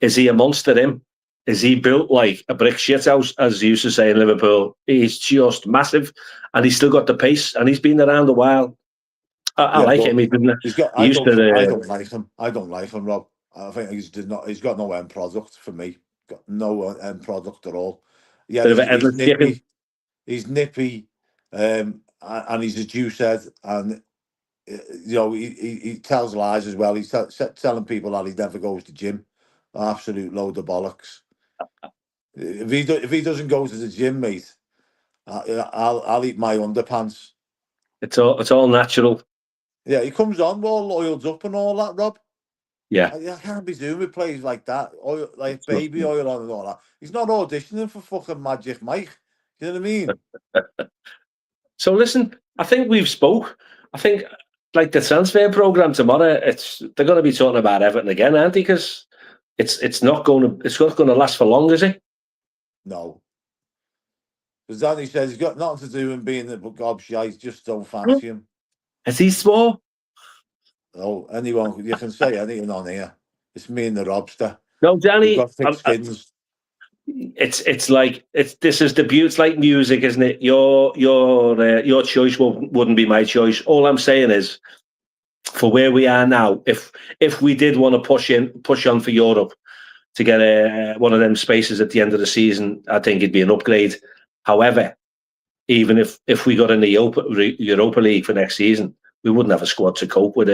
is he a monster? Him? Is he built like a brick shithouse, as they used to say in Liverpool? He's just massive, and he's still got the pace, and he's been around a while. I like him. He's got. He used to. I don't like him. I don't like him, Rob. I think he's got no end product for me. Got no end product at all. Yeah, Bit of an he's endless chicken. nippy. He's nippy, and he's a juice head, and he tells lies as well. He's telling people that he never goes to gym. Absolute load of bollocks. If he doesn't go to the gym, mate, I'll eat my underpants. It's all natural. Yeah, he comes on all oiled up and all that, Rob. Yeah. I can't be doing with plays like that, oil, like baby oil on and all that. He's not auditioning for fucking Magic Mike. You know what I mean? So listen, I think we've spoke. I think like the transfer program tomorrow, they're going to be talking about Everton again, aren't they? Because it's not going to last for long, is it? No. Because Danny says he's got nothing to do with being the gobshite, just don't fancy him. Is he small? Oh, anyone, you can say anything on here. It's me and the Robster. No, Danny. We've got thick skins. This is the beauty. It's like music, isn't it? Your choice wouldn't be my choice. All I'm saying is, for where we are now, if we did want to push on for Europe to get one of them spaces at the end of the season, I think it'd be an upgrade. However, even if we got in the Europa League for next season, we wouldn't have a squad to cope with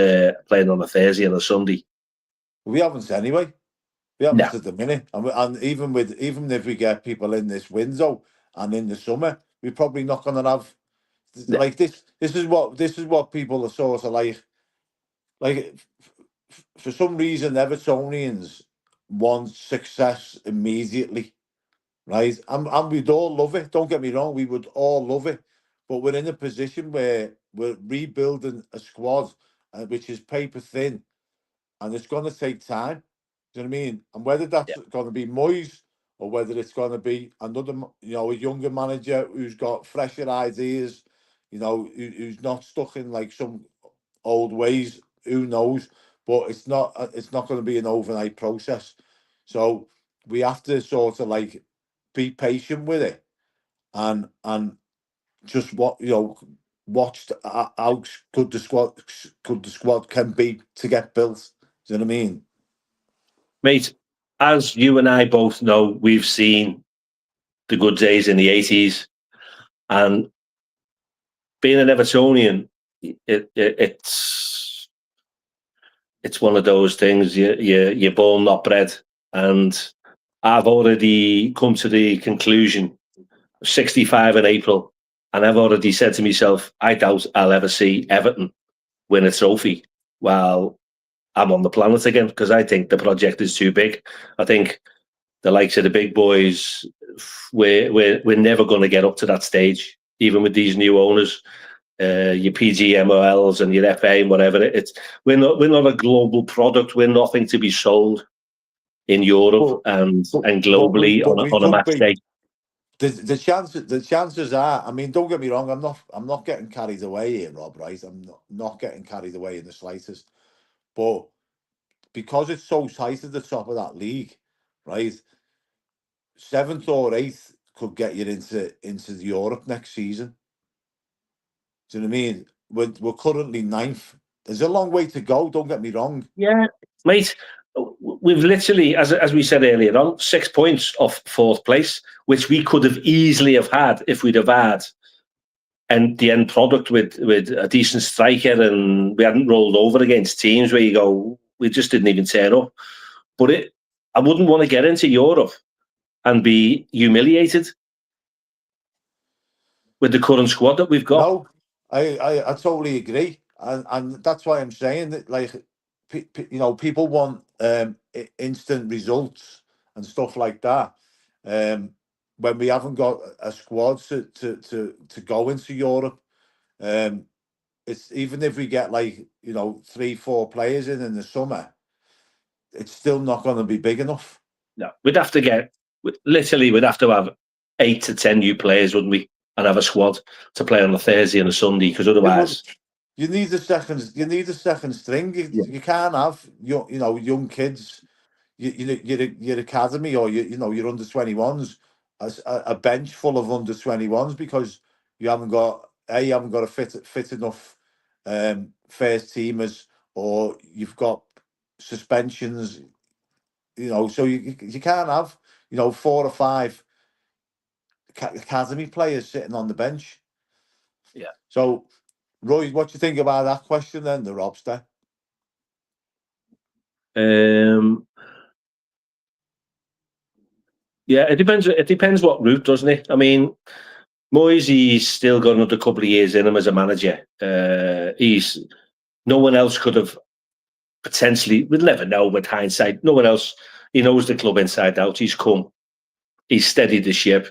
playing on a Thursday and a Sunday. We haven't anyway. We haven't No. at the minute, and even if we get people in this window and in the summer, we're probably not going to have like this. This is what people are sort of like. For some reason, Evertonians want success immediately, right? And we'd all love it. Don't get me wrong, we would all love it, but we're in a position where we're rebuilding a squad, which is paper thin, and it's going to take time. Do you know what I mean? And whether that's going to be Moyes or whether it's going to be another, a younger manager who's got fresher ideas, who's not stuck in like some old ways. Who knows? But it's not. It's not going to be an overnight process. So we have to sort of like be patient with it, and just watch how good the squad can be to get built. Do you know what I mean? Mate, as you and I both know, we've seen the good days in the 80s, and being an Evertonian, it's one of those things. You're born not bred, and I've already come to the conclusion. 65 in April, and I've already said to myself, I doubt I'll ever see Everton win a trophy while I'm on the planet again, because I think the project is too big. I think the likes of the big boys, we're never going to get up to that stage, even with these new owners, your PGMOLs and your FA and whatever. We're not a global product. We're nothing to be sold in Europe and globally on a match day. The chances are, I mean, don't get me wrong, I'm not getting carried away here, Rob, right? I'm not getting carried away in the slightest. But because it's so tight at the top of that league, right? 7th or 8th could get you into Europe next season. Do you know what I mean? We're currently 9th. there's a long way to go. Don't get me wrong. Yeah, mate. We've literally, as we said earlier on, 6 points off fourth place, which we could have easily have had if we'd have had and the end product with a decent striker, and we hadn't rolled over against teams where you go, we just didn't even turn up. But I wouldn't want to get into Europe and be humiliated with the current squad that we've got. No, I totally agree, and that's why I'm saying that, like, people want instant results and stuff like that. When we haven't got a squad to go into Europe, it's even if we get, like, 3-4 players in the summer, it's still not going to be big enough. No, we'd have to have 8 to 10 new players, wouldn't we? And have a squad to play on a Thursday and a Sunday, because otherwise, you need the second. You need a second string. You can't have young kids. Your academy, or your under 21s as a bench full of under 21s, because you haven't got a fit enough first teamers, or you've got suspensions. So you can't have 4 or 5 academy players sitting on the bench. Yeah. So, Roy, what do you think about that question then, the Robster? Yeah, it depends. It depends what route, doesn't it? I mean, Moyes, he's still got another couple of years in him as a manager. No one else could have potentially. We'll never know with hindsight. No one else. He knows the club inside out. He's He's steadied the ship.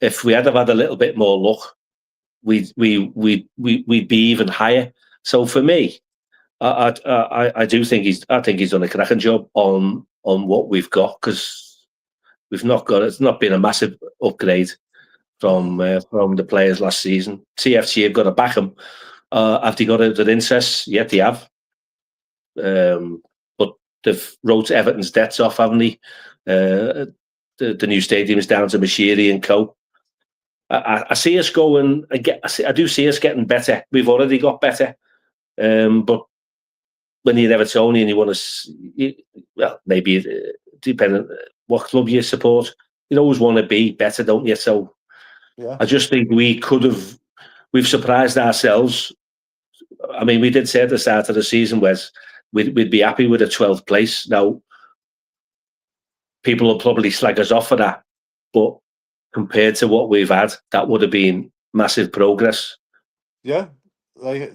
If we had a little bit more luck, we'd be even higher. So for me, I do think he's done a cracking job on what we've got, because we've not got. It's not been a massive upgrade from the players last season. TFC have got to back them. Have they got their interests? Yeah, they have. But they've wrote Everton's debts off, haven't they? The new stadium is down to Mashiri and co. I see us going. I do see us getting better. We've already got better. But when you're Evertonian and you want to, maybe depending what club you support, you always want to be better, don't you? So yeah. I just think we've surprised ourselves. I mean, we did say at the start of the season, Wes, we'd be happy with a 12th place. Now, people will probably slag us off for that, but compared to what we've had, that would have been massive progress. Yeah, like,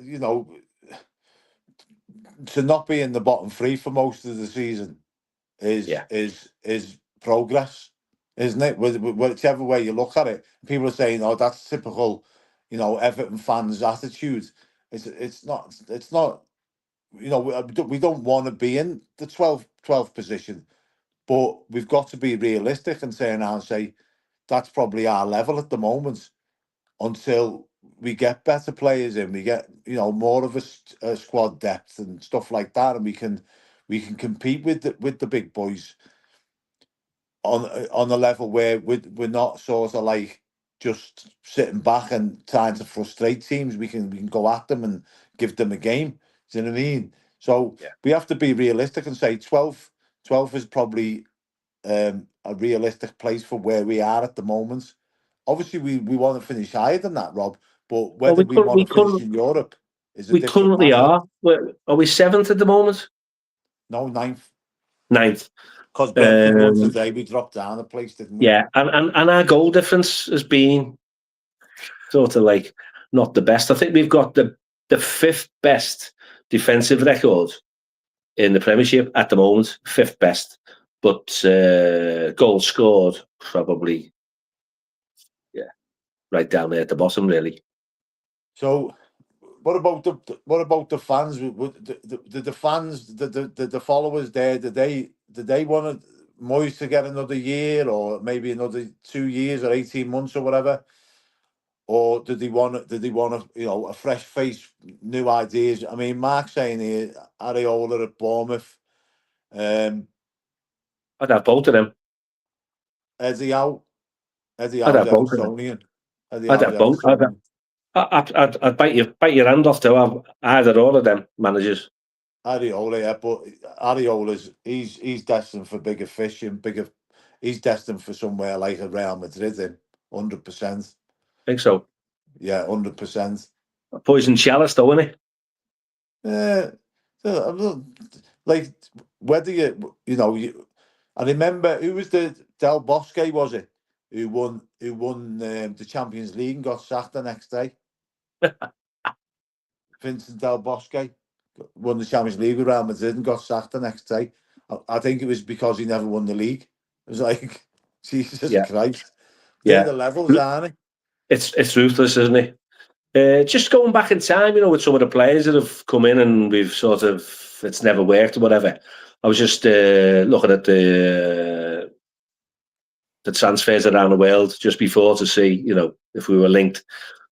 to not be in the bottom 3 for most of the season is progress, isn't it? Whichever way you look at it, people are saying, "Oh, that's typical, Everton fans' attitude." It's not. It's not. We don't want to be in the 12th position, but we've got to be realistic and say that's probably our level at the moment, until we get better players in, we get more of a squad depth and stuff like that, and we can compete with the big boys on a level where we're not sort of like just sitting back and trying to frustrate teams. We can go at them and give them a game. Do you know what I mean? So we have to be realistic and say 12 is probably a realistic place for where we are at the moment. Obviously, we want to finish higher than that, Rob. But whether we want to finish in Europe is a different matter. We currently are. Are we 7th at the moment? No, 9th. 9th. Because Brentford won today, we dropped down a place, didn't we? Yeah, and our goal difference has been sort of like not the best. I think we've got the 5th best defensive record in the Premiership at the moment, 5th best. But goals scored, probably, right down there at the bottom, really. So, what about the fans? The fans, the followers there? Did they want Moyes to get another year, or maybe another 2 years, or 18 months, or whatever? Or did they want a fresh face, new ideas? I mean, Mark's saying here, Areola at Bournemouth. I'd have both of them. Eddie Howe. I'd have both of them. I'd have both. I'd bite your hand off to have either or of them managers. Areola, yeah, but he's destined for bigger fish and bigger. He's destined for somewhere like a Real Madrid, in 100%. I think so. Yeah, 100%. Poison chalice, though, isn't it? Like whether I remember who was the Del Bosque, was it, who won the Champions League and got sacked the next day. Vincent Del Bosque won the Champions League with Real Madrid and got sacked the next day. I think it was because he never won the league. It was like, Jesus Christ. They're the levels, aren't they? It's ruthless, isn't it? Just going back in time, with some of the players that have come in and we've sort of, it's never worked or whatever. I was just looking at the transfers around the world just before to see, if we were linked.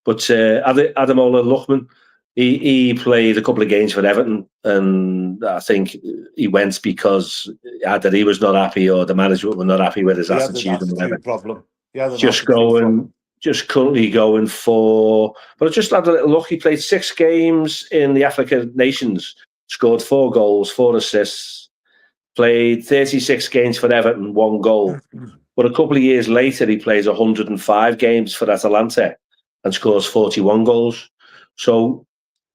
But Ademola Lookman, he played a couple of games for Everton, and I think he went because either he was not happy or the management were not happy with his attitude and whatever. Problem. Just currently going for. But I just had a little look. He played 6 games in the African Nations, scored 4 goals, 4 assists, played 36 games for Everton, 1 goal. But a couple of years later, he plays 105 games for Atalanta and scores 41 goals. So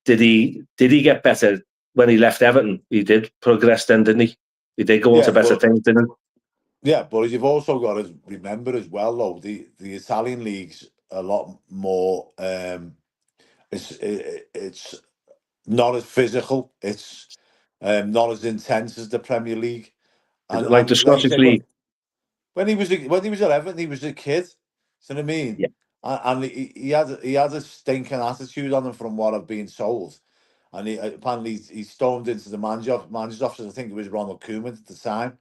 did he get better when he left Everton? He did progress then, didn't he? He did go on to better things, didn't he? Yeah, but you've also got to remember as well, though, the Italian league's a lot more. It's not as physical. It's not as intense as the Premier League. And like the Scottish League. When he was at Everton, he was a kid. See what I mean? Yeah. And he had a stinking attitude on him, from what I've been told. And apparently he stormed into the manager's office. I think it was Ronald Koeman at the time.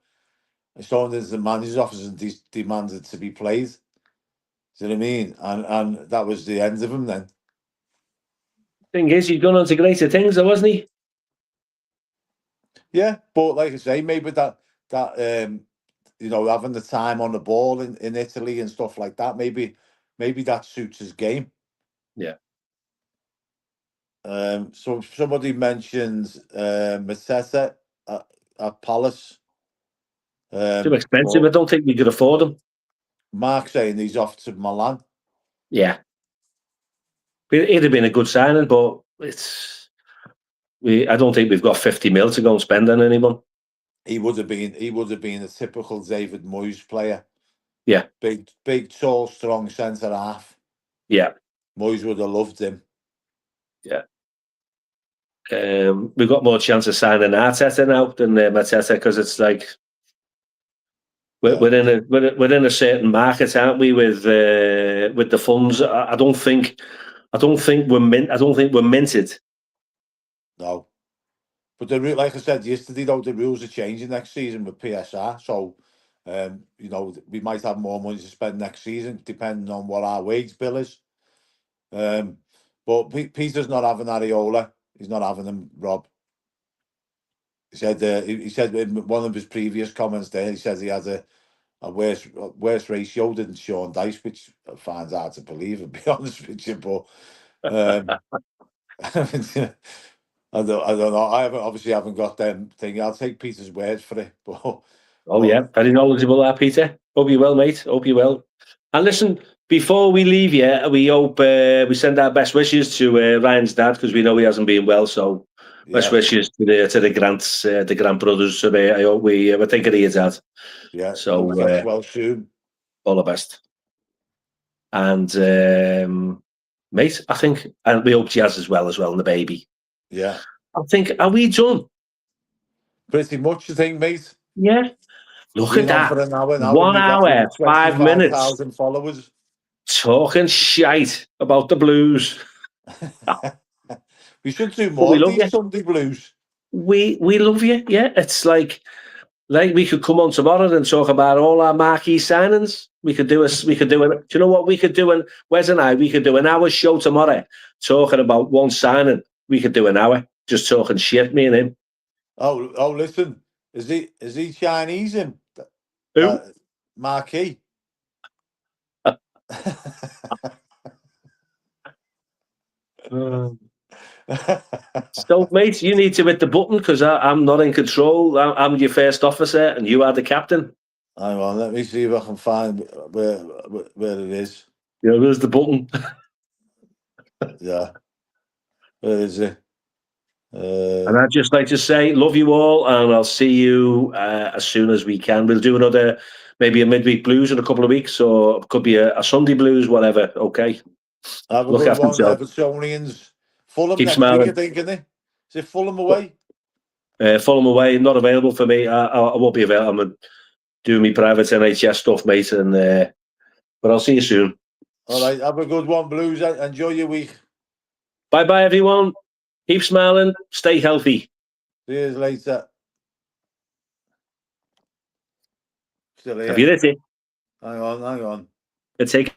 He stormed into the manager's office and demanded to be played. See what I mean? And that was the end of him then. Thing is, he's gone on to greater things, though, wasn't he? Yeah, but like I say, maybe that having the time on the ball in Italy and stuff like that, maybe that suits his game. Yeah. So somebody mentions Mateta at Palace. Too expensive. I don't think we could afford him. Mark saying he's off to Milan. Yeah. It'd have been a good signing, but I don't think we've got 50 mil to go and spend on anyone. He would have been a typical David Moyes player. Yeah. Big, tall, strong centre half. Yeah. Moyes would have loved him. Yeah. We've got more chance of signing Arteta now than Mateta, because it's like we're in a certain market, aren't we? With the funds, I don't think we're minted. No, but like I said yesterday, though, the rules are changing next season with PSR. So, we might have more money to spend next season, depending on what our wage bill is. But Peter's not having Areola. He's not having him, Rob. He said in one of his previous comments there, he says he has a worse ratio than Sean Dyche, which I find hard to believe, to be honest with you. But I don't know. I haven't got them thing. I'll take Peter's word for it. But yeah, very knowledgeable, Peter. Hope you well, mate. Hope you well. And listen, before we leave you, we hope we send our best wishes to Ryan's dad, because we know he hasn't been well. So best wishes to the Grants, the Grant brothers. So I hope we're thinking of your dad. Yeah. So well soon. All the best. And mate, I think, and we hope Jazz as well, and the baby. Yeah. I think, are we done? Pretty much, I think, mate. Yeah. Look at that. For an hour now, 1 hour, 5 minutes. 25,000 followers. Talking shite about the Blues. We should do more of these Sunday Blues. We love you. Yeah, it's like we could come on tomorrow and talk about all our marquee signings. We could do it. Do you know what we could do? And Wes and I, we could do an hour show tomorrow talking about one signing. We could do an hour just talking shit, me and him. Oh, listen, is he Chinese? Him? Who? Marquee. So, mate, you need to hit the button because I'm not in control. I'm your first officer, and you are the captain. Hang on, let me see if I can find where it is. Yeah, where's the button? Yeah, where is it? And I'd just like to say, love you all, and I'll see you as soon as we can. We'll do another, maybe a midweek blues in a couple of weeks, or it could be a Sunday blues, whatever. Okay. Have a Look good after one, yourself. Evertonians. Fulham Keep next week, I smiling. think, isn't it? Is it Fulham away? Fulham away, not available for me. I won't be available. I'm doing my private NHS stuff, mate, and but I'll see you soon. All right, have a good one, Blues. Enjoy your week. Bye-bye, everyone. Keep smiling. Stay healthy. See you later. Still Have here. you hit it? Hang on. Take